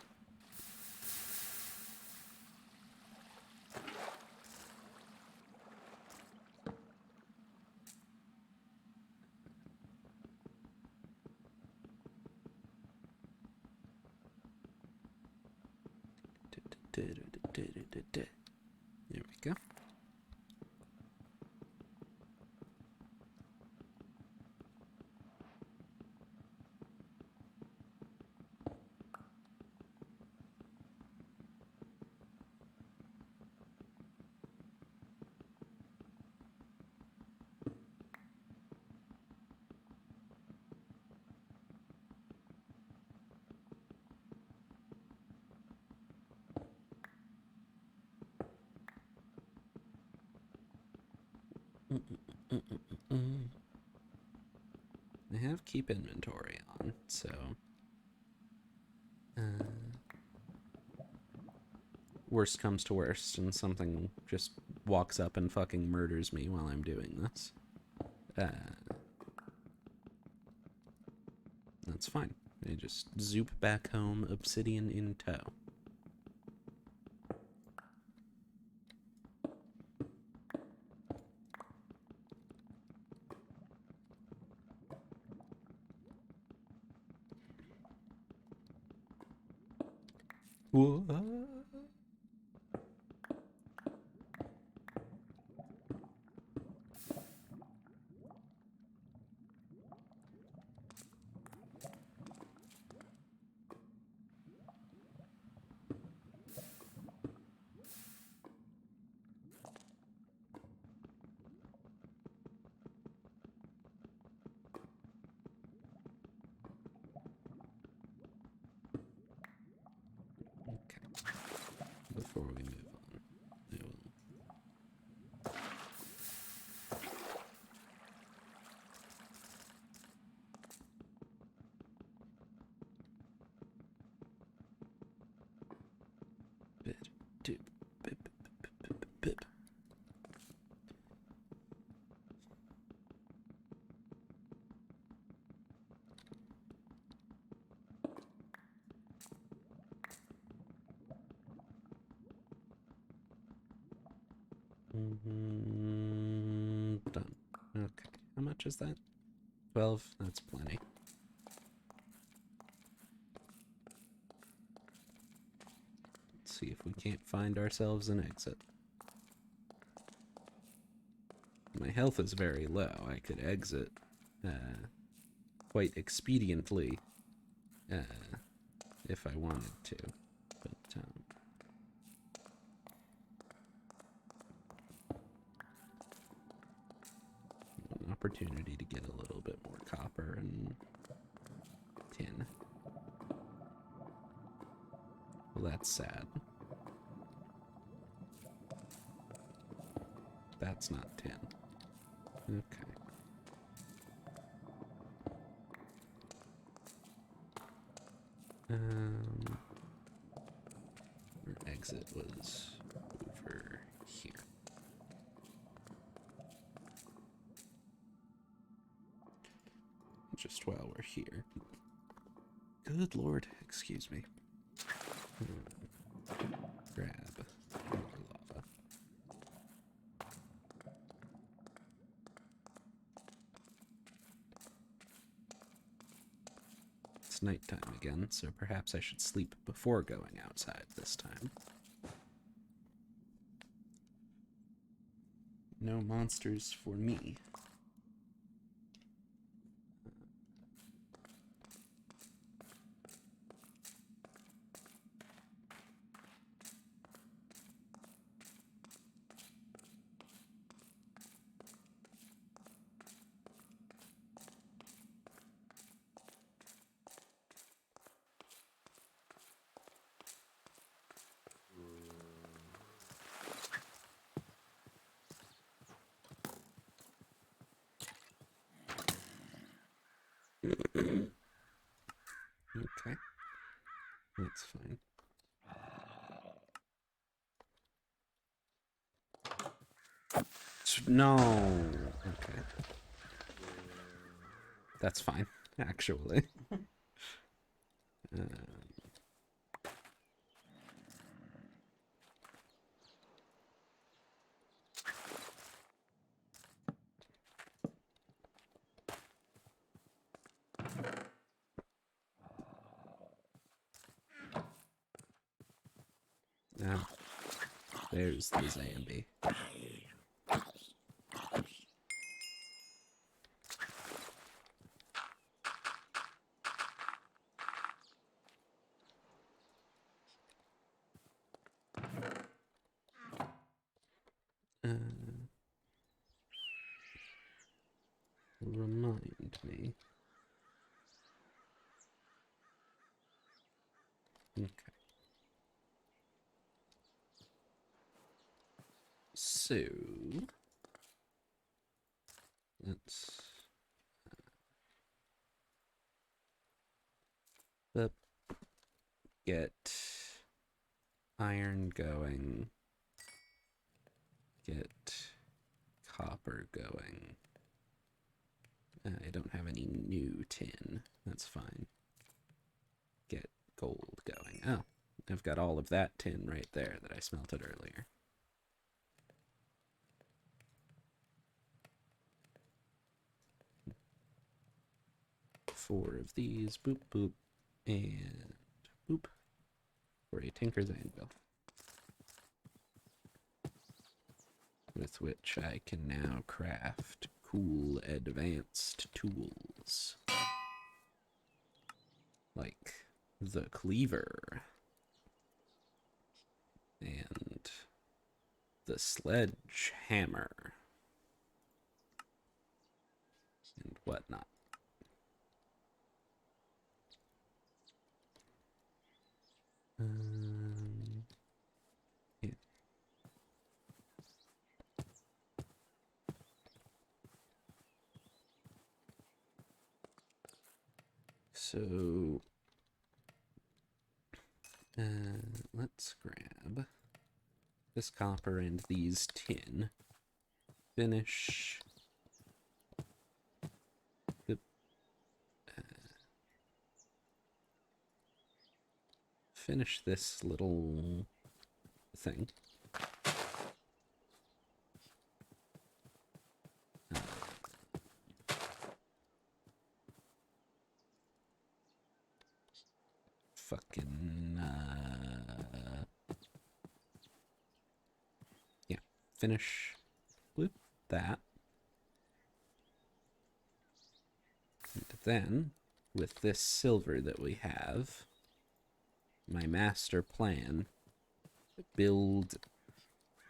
There we go. I have keep inventory on, so worst comes to worst and something just walks up and fucking murders me while I'm doing this. That's fine. I just zoop back home, obsidian in tow. What? Okay. Before we move on, I will. Bit, dip, bip, bip, bip, bip. Done. Okay. How much is that? 12? That's plenty. Let's see if we can't find ourselves an exit. My health is very low. I could exit quite expediently if I wanted to. But an opportunity to get a little bit more copper and tin. Well, that's sad. That's not tin. Okay. Our exit was over here. Just while we're here. Good Lord, excuse me. Grab more lava. It's nighttime again, so perhaps I should sleep before going outside this time. No monsters for me. Okay. That's fine. No. Okay. That's fine, actually. There's the zombie. Remind me. Okay. So let's get iron going, get copper going. I don't have any new tin. That's fine. Get gold going. Oh, I've got all of that tin right there that I smelted earlier. Four of these. Boop, boop, and boop. For a Tinker's Anvil. With which I can now craft cool advanced tools. Like the cleaver. And the sledgehammer. And whatnot. Yeah. So, let's grab this copper and these tin. Finish the finish this little thing. Yeah, finish with that. And then, with this silver that we have, my master plan, build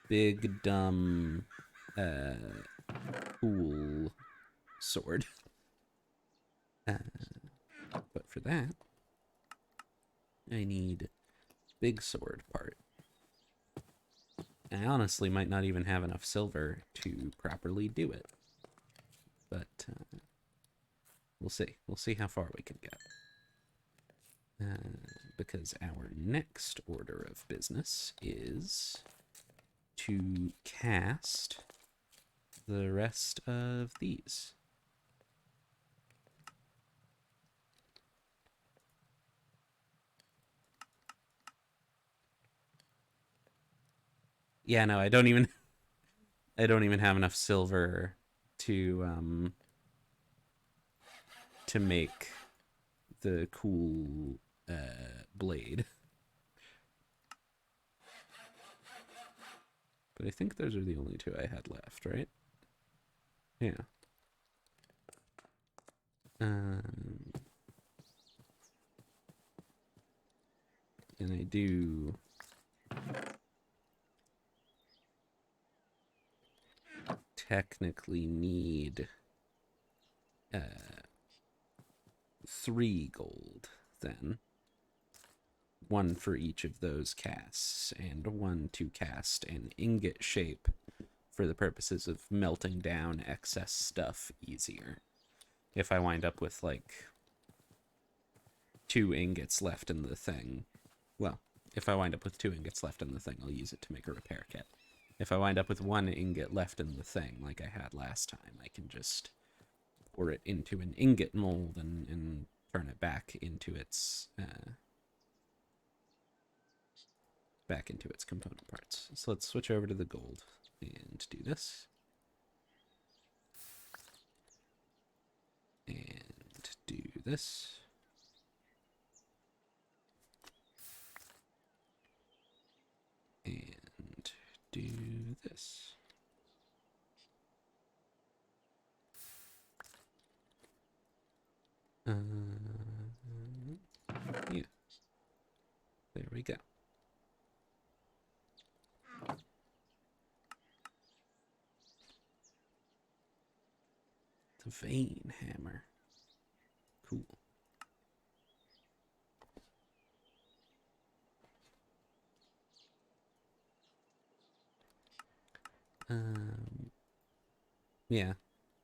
big, dumb, cool sword. But for that, I need big sword part. I honestly might not even have enough silver to properly do it. But we'll see. We'll see how far we can get. Because our next order of business is to cast the rest of these. Yeah, no, I don't even have enough silver to make the cool blade. But I think those are the only two I had left, right? Yeah. And I do technically need 3 gold then. 1 for each of those casts, and 1 to cast an ingot shape for the purposes of melting down excess stuff easier. If I wind up with like 2 ingots left in the thing, well, if I wind up with 2 ingots left in the thing, I'll use it to make a repair kit. If I wind up with 1 ingot left in the thing, like I had last time, I can just pour it into an ingot mold and turn it back into its component parts. So let's switch over to the gold and do this. And do this. And do this. Yeah. There we go. The vein hammer. Cool. Yeah.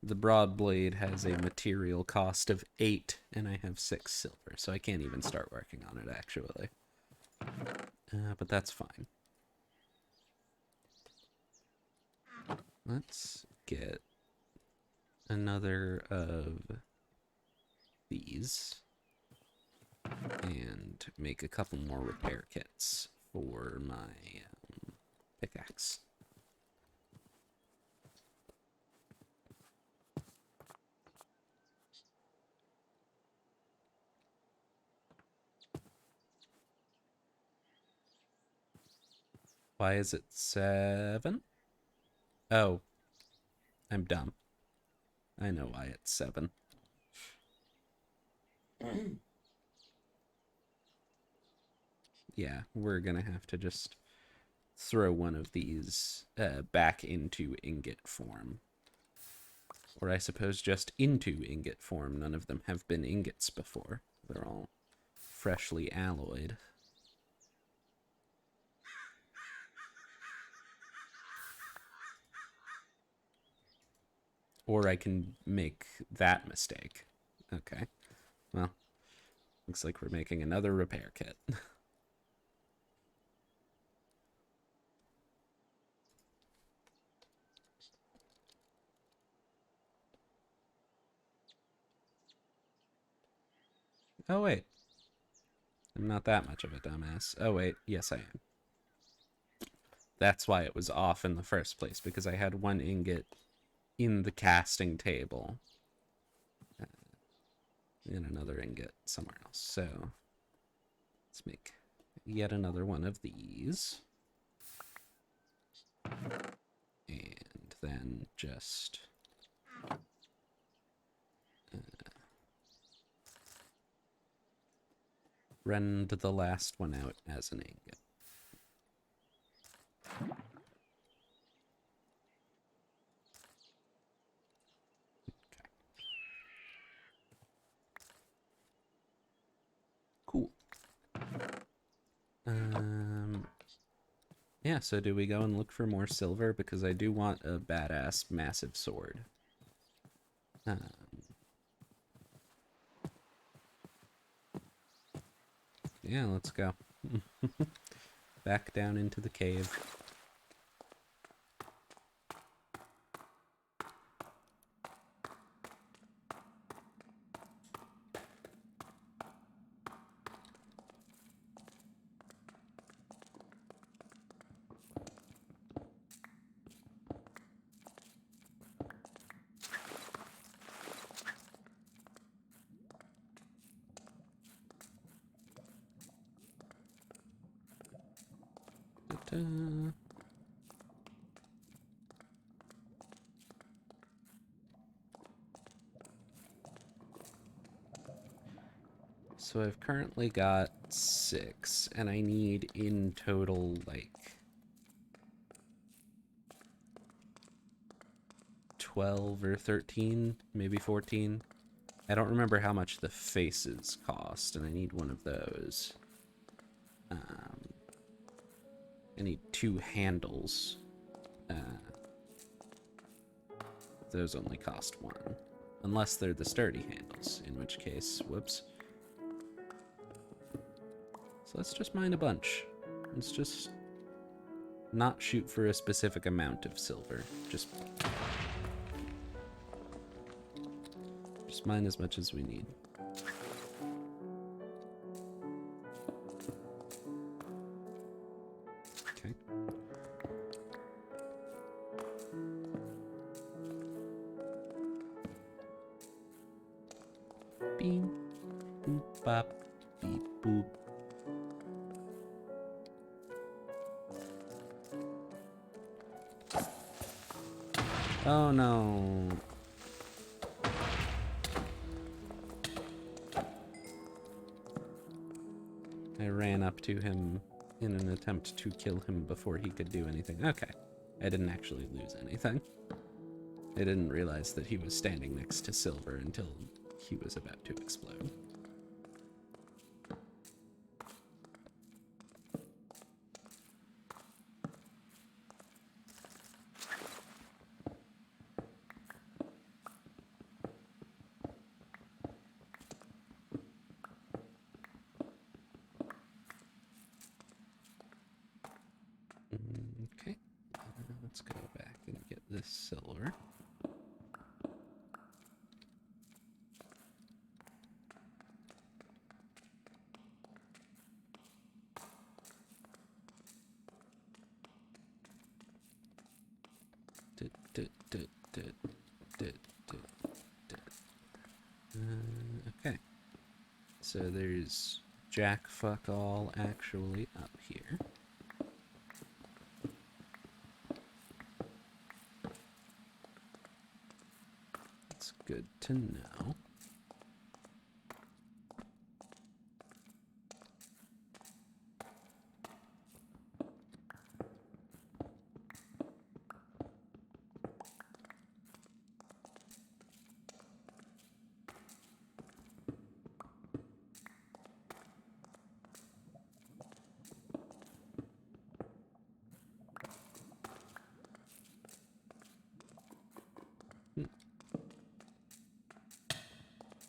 The broad blade has a material cost of 8, and I have 6 silver, so I can't even start working on it, actually. But that's fine. Let's get another of these and make a couple more repair kits for my pickaxe. Why is it 7? Oh, I'm dumb. I know why it's 7. Yeah, we're gonna have to just throw one of these back into ingot form. Or I suppose just into ingot form. None of them have been ingots before. They're all freshly alloyed. Or I can make that mistake. Okay. Well, looks like we're making another repair kit. Oh, wait. I'm not that much of a dumbass. Oh, wait. Yes, I am. That's why it was off in the first place, because I had 1 ingot in the casting table. And another ingot somewhere else. So, let's make yet another one of these. And then just rend the last one out as an ingot. Cool. Yeah, so do we go and look for more silver? Because I do want a badass massive sword. Yeah, let's go. Back down into the cave. Ta-da. So I've currently got 6, and I need in total like 12 or 13, maybe 14. I don't remember how much the faces cost, and I need one of those. I need 2 handles. Those only cost 1. Unless they're the sturdy handles, in which case, whoops. So let's just mine a bunch. Let's just not shoot for a specific amount of silver. Just mine as much as we need. Okay. Beep, boop, bop, beep, boop. Oh no. I ran up to him in an attempt to kill him before he could do anything. Okay. I didn't actually lose anything. I didn't realize that he was standing next to Silver until he was about to explode. Okay, let's go back and get this silver. Okay, so there's Jack Fuck All actually up here. It's good to know.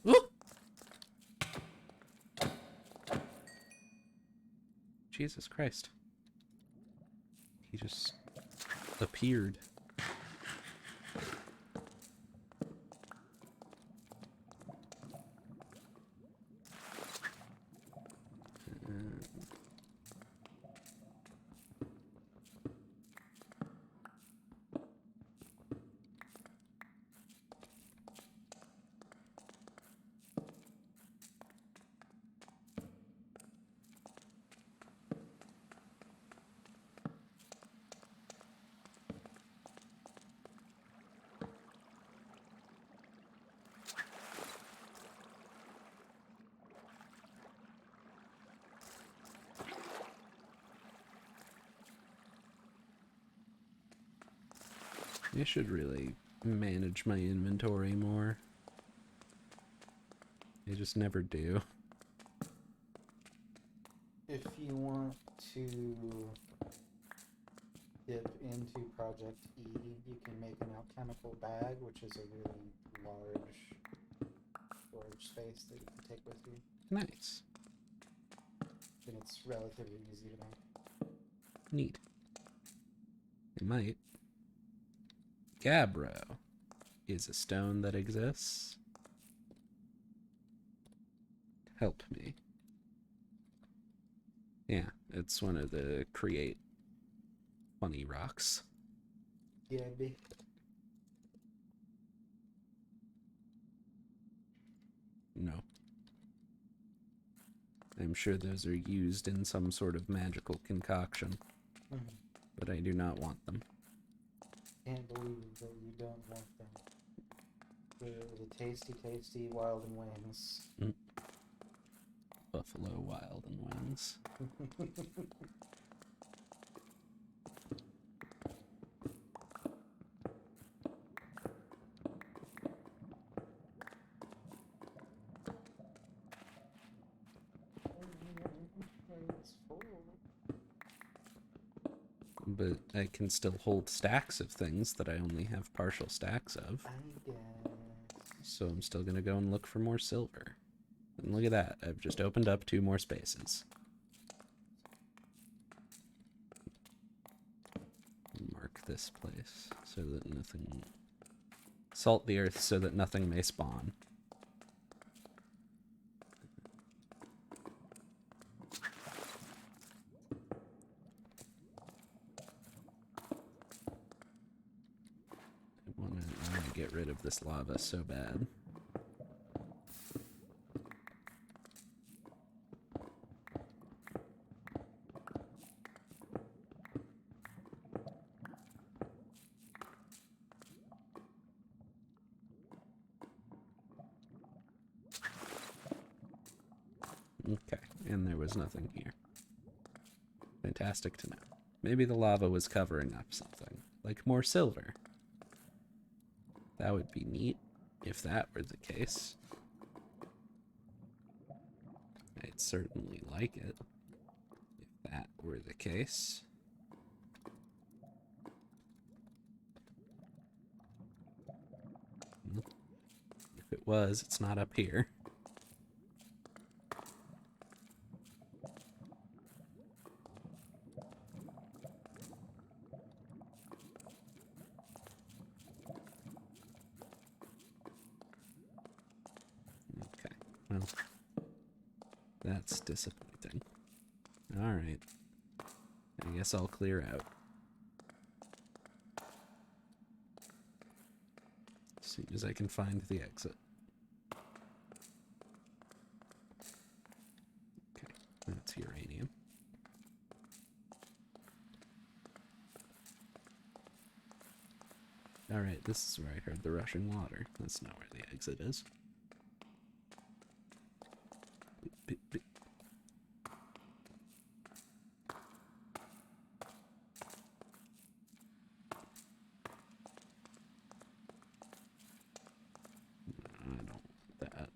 Ooh! Jesus Christ. He just appeared. I should really manage my inventory more. I just never do. If you want to dip into Project E, you can make an alchemical bag, which is a really large storage space that you can take with you. Nice. And it's relatively easy to make. Neat. It might. Gabbro is a stone that exists. Help me. Yeah, it's one of the create funny rocks. Yeah, B. No. I'm sure those are used in some sort of magical concoction, but I do not want them. Can't believe that you don't want them. The tasty, tasty wild and wings. Buffalo wild and wings. But I can still hold stacks of things that I only have partial stacks of. I guess. So I'm still gonna go and look for more silver. And look at that, I've just opened up 2 more spaces. Mark this place so that nothing... Salt the earth so that nothing may spawn. I wanna get rid of this lava so bad. Okay, and there was nothing here. Fantastic to know. Maybe the lava was covering up something, like more silver. That would be neat, if that were the case. I'd certainly like it, if that were the case. If it was, it's not up here. Okay, well, that's disappointing. Alright. I guess I'll clear out. As soon as I can find the exit. Okay, that's uranium. Alright, this is where I heard the rushing water. That's not where the exit is. Beep, beep. I don't want that.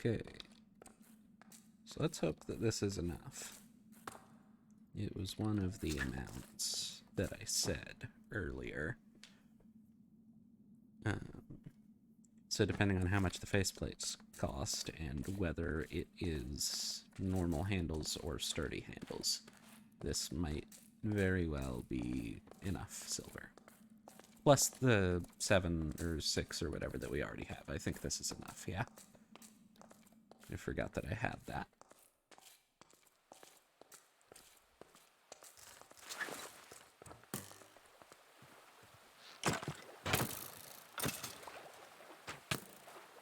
Okay. So let's hope that this is enough. It was one of the amounts that I said earlier. So depending on how much the faceplates cost and whether it is normal handles or sturdy handles, this might very well be enough silver. Plus the 7 or 6 or whatever that we already have. I think this is enough, yeah? I forgot that I had that.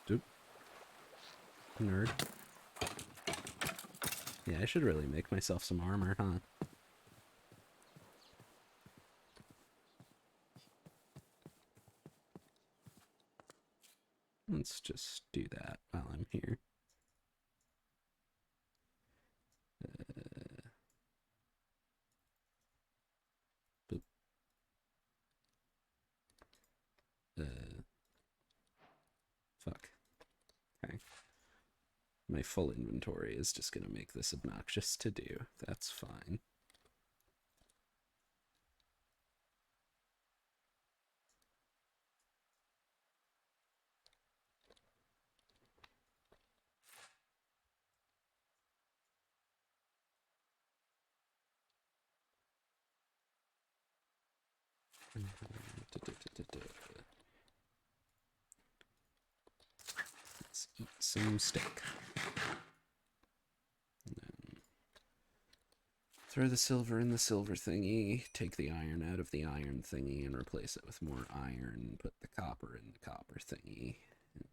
Doop. Nerd. Yeah, I should really make myself some armor, huh? Let's just do that while I'm here. Boop. Fuck. Okay. My full inventory is just gonna make this obnoxious to do. That's fine. Let's eat some steak. Throw the silver in the silver thingy, take the iron out of the iron thingy and replace it with more iron, put the copper in the copper thingy,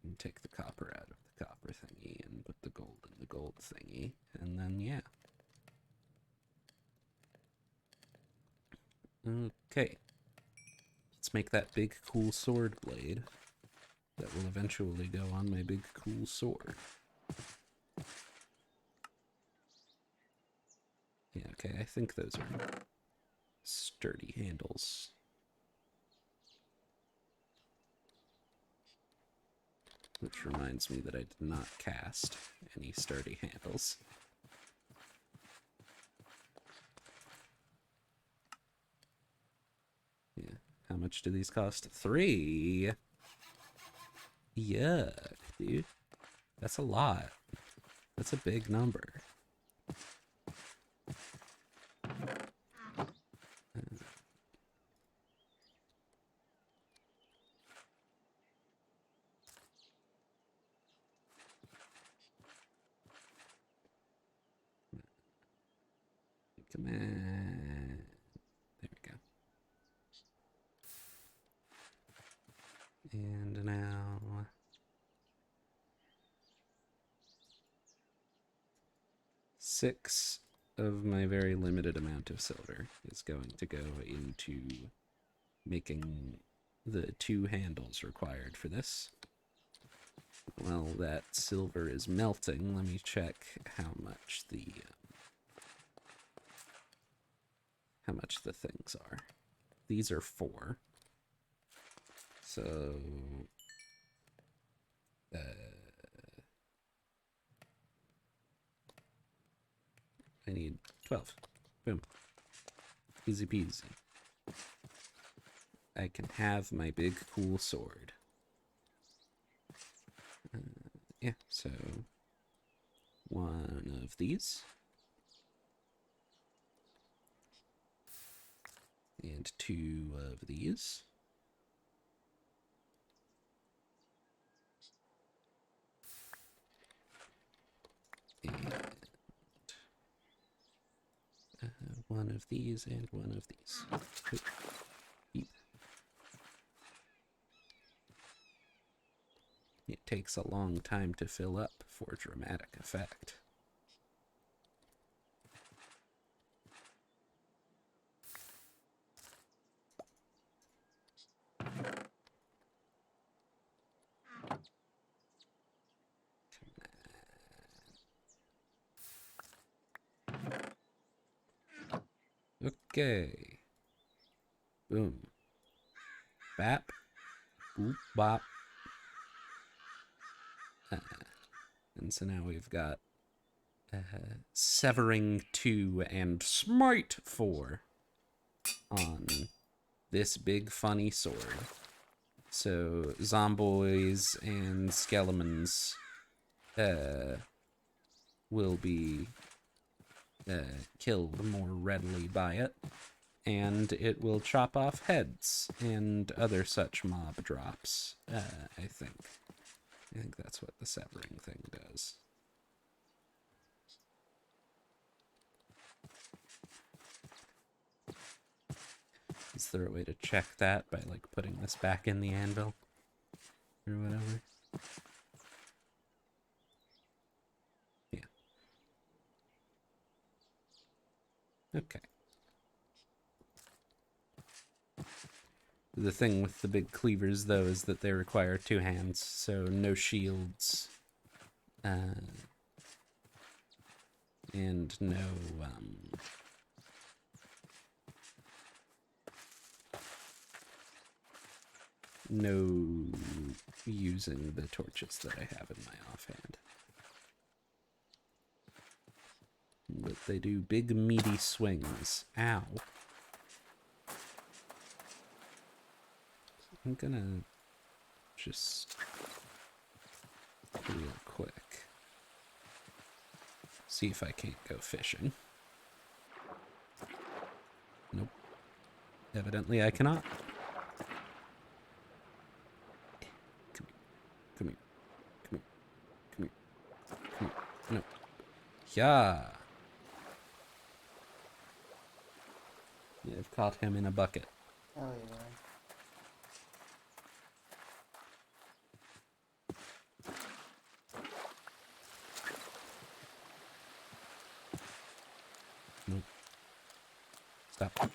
and take the copper out of the copper thingy and put the gold in the gold thingy, and then yeah. Okay. Let's make that big cool sword blade that will eventually go on my big cool sword. Yeah, okay, I think those are sturdy handles. Which reminds me that I did not cast any sturdy handles. Yeah, how much do these cost? 3? Yuck, dude. That's a lot. That's a big number. Come on. There we go. And now... 6 of my very limited amount of silver is going to go into making the 2 handles required for this. While that silver is melting, let me check how much the things are. These are 4. So I need 12. Boom. Easy peasy. I can have my big cool sword. Yeah, so 1 of these. And 2 of these. And 1 of these and 1 of these. Beep. It takes a long time to fill up for dramatic effect. Okay. Boom. Bap. Boop bop. And so now we've got Severing 2 and Smite 4 on this big funny sword. So zomboids and skeletons will be killed more readily by it, and it will chop off heads and other such mob drops, I think. I think that's what the severing thing does. Is there a way to check that by, like, putting this back in the anvil? Or whatever? Yeah. Okay. The thing with the big cleavers, though, is that they require 2 hands, so no shields. And no, no using the torches that I have in my offhand. But they do big meaty swings. Ow. I'm gonna just real quick see if I can't go fishing. Nope. Evidently I cannot. Come here. Come here. Come here. Come here. Come here. No. Yeah. Yeah, I've caught him in a bucket. Oh yeah. Nope. Stop.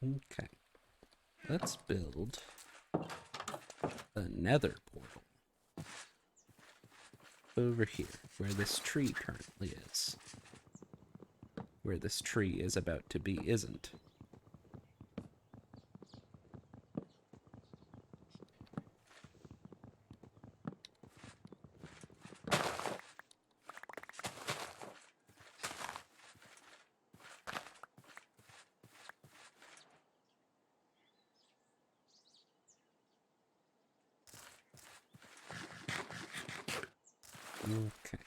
Okay. Let's build a nether portal over here, where this tree currently is. Where this tree is about to be isn't. Okay.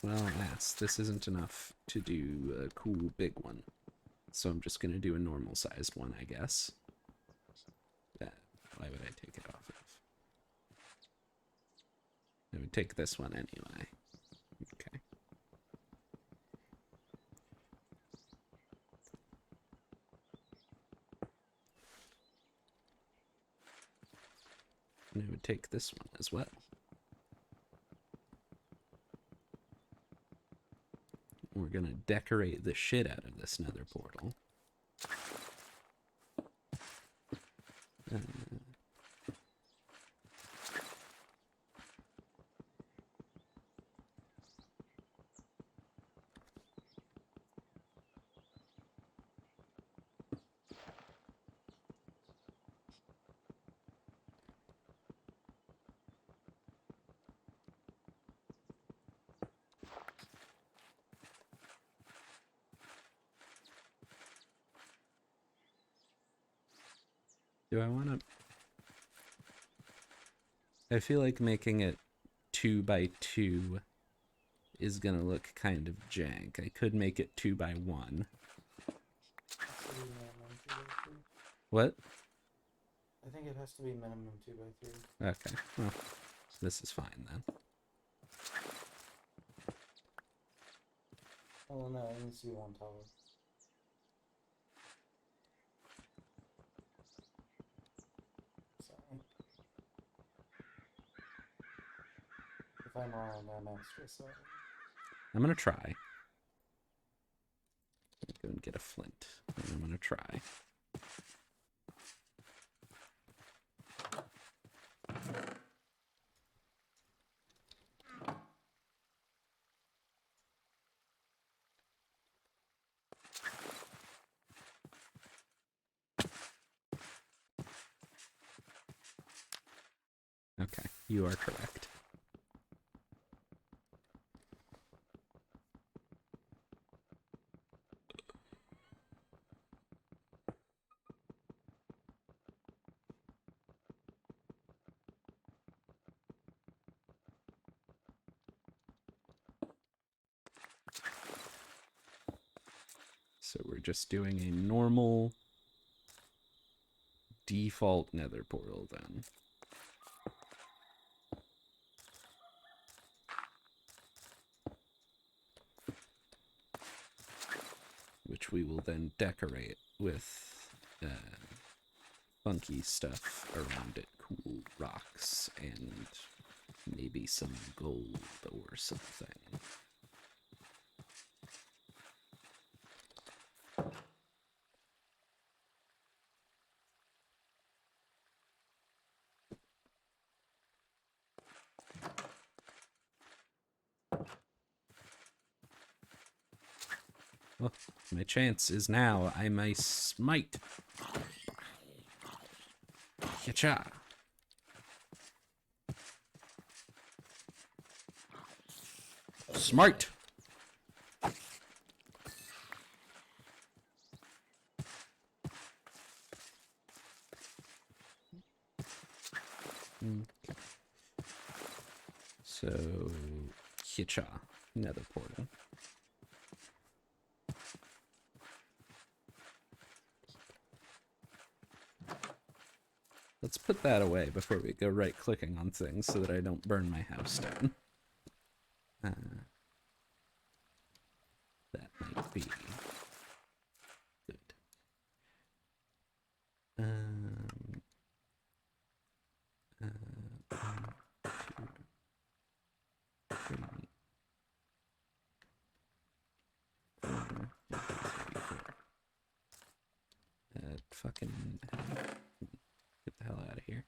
Well, ass, this isn't enough to do a cool big one. So I'm just gonna do a normal sized one, I guess. Why would I take it off of? I would take this one anyway. Okay. And I would take this one as well. We're gonna decorate the shit out of this nether portal. Do I want to... I feel like making it 2 by 2 is gonna look kind of jank. I could make it 2 by 1. What? I think it has to be minimum 2 by 3. Okay, well, this is fine then. Oh no, I didn't see one tower. Sorry. If I'm wrong, I'm extra sorry. I'm gonna try. Go and get a flint. And I'm gonna try. Okay, you are correct. So we're just doing a normal default nether portal then. Which we will then decorate with funky stuff around it. Cool rocks and maybe some gold or something. Well, my chance is now. I may smite. Yacha. Smite. Okay. So, Hitcha, nether portal. Let's put that away before we go right-clicking on things so that I don't burn my house down. That might be good. 1, 2, 3, 4, 4. Fucking get the hell out of here.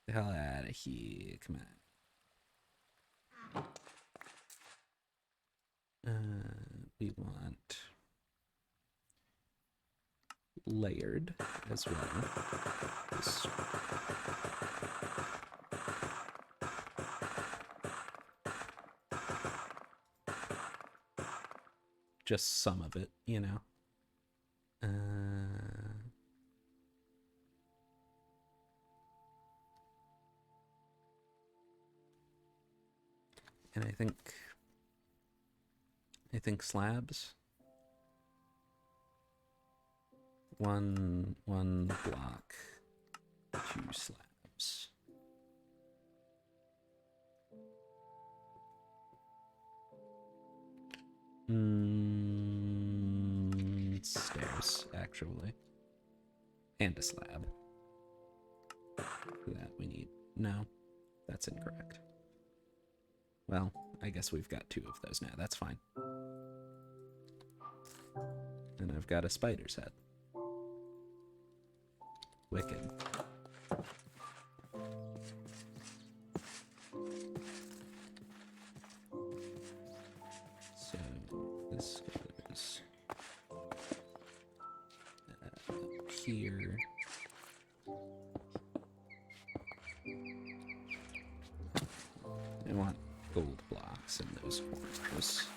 Get the hell out of here. Come on. We want layered as well. Just some of it, you know. And I think slabs. One block, 2 slabs. Stairs, actually. And a slab. That we need. No, that's incorrect. Well, I guess we've got 2 of those now. That's fine. And I've got a spider's head. Wicked. So this goes here. I want gold blocks in those corners.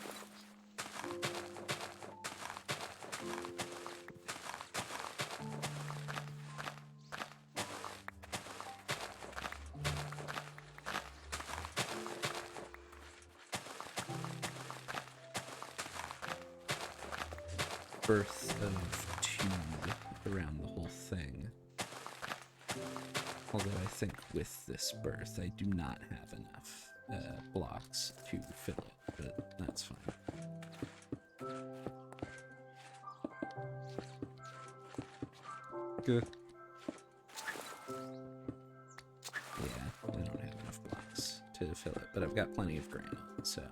Birth of 2 around the whole thing. Although I think with this birth I do not have enough blocks to fill it, but that's fine. Good. Yeah, I don't have enough blocks to fill it, but I've got plenty of granite, so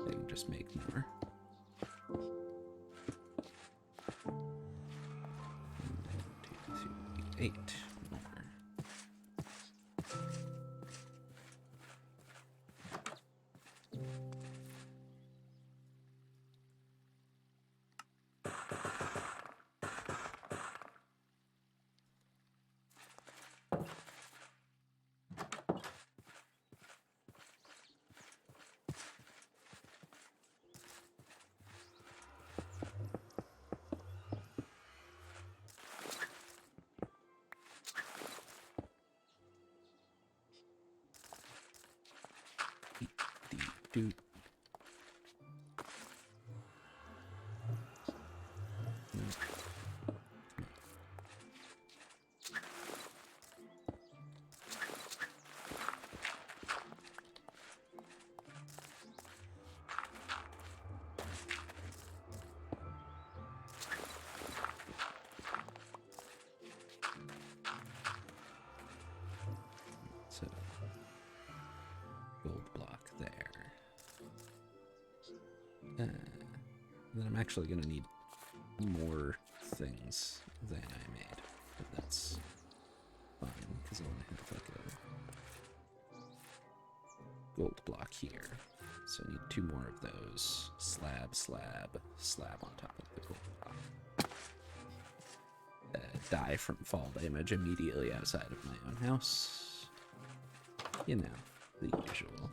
I can just make more. 8 more. Then I'm actually gonna need more things than I made, but that's fine because I want to have like a gold block here. So I need 2 more of those. Slab, slab, slab on top of the gold block. Die from fall damage immediately outside of my own house. You know, the usual.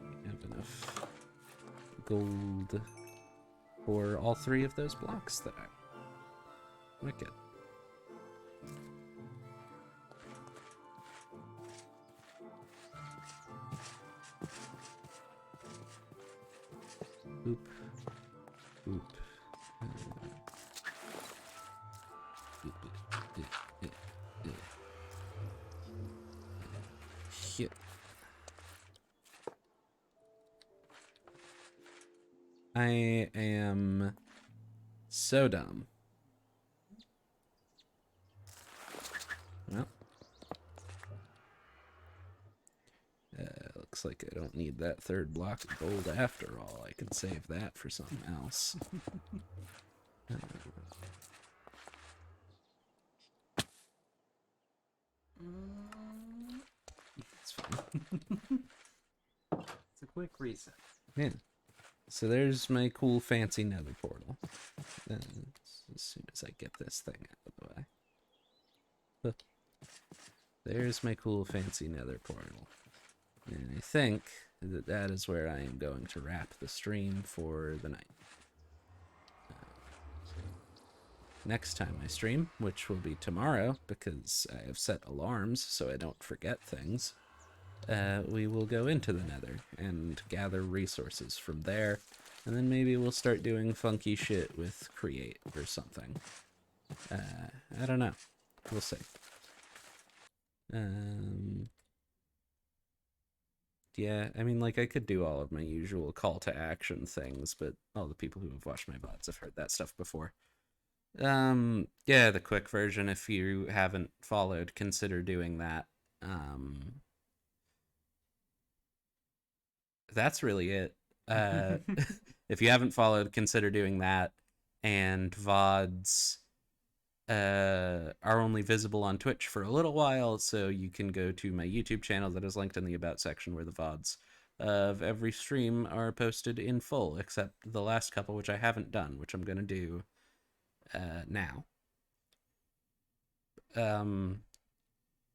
We have enough gold for all 3 of those blocks there. Wicked. Boop. Boop. Hit. I am so dumb. Well, looks like I don't need that 3rd block of gold after all. I can save that for something else. It's fine. It's a quick reset. Yeah. So there's my cool fancy nether portal. As soon as I get this thing out of the way. There's my cool fancy nether portal. And I think that that is where I am going to wrap the stream for the night. Next time I stream, which will be tomorrow, because I have set alarms so I don't forget things, we will go into the nether and gather resources from there, and then maybe we'll start doing funky shit with create or something. I don't know. We'll see. Yeah, I mean, like, I could do all of my usual call to action things, but all the people who have watched my VODs have heard that stuff before. Yeah, the quick version, if you haven't followed, consider doing that. That's really it. If you haven't followed, consider doing that. And VODs are only visible on Twitch for a little while, so you can go to my YouTube channel that is linked in the About section, where the VODs of every stream are posted in full, except the last couple, which I haven't done, which I'm going to do now.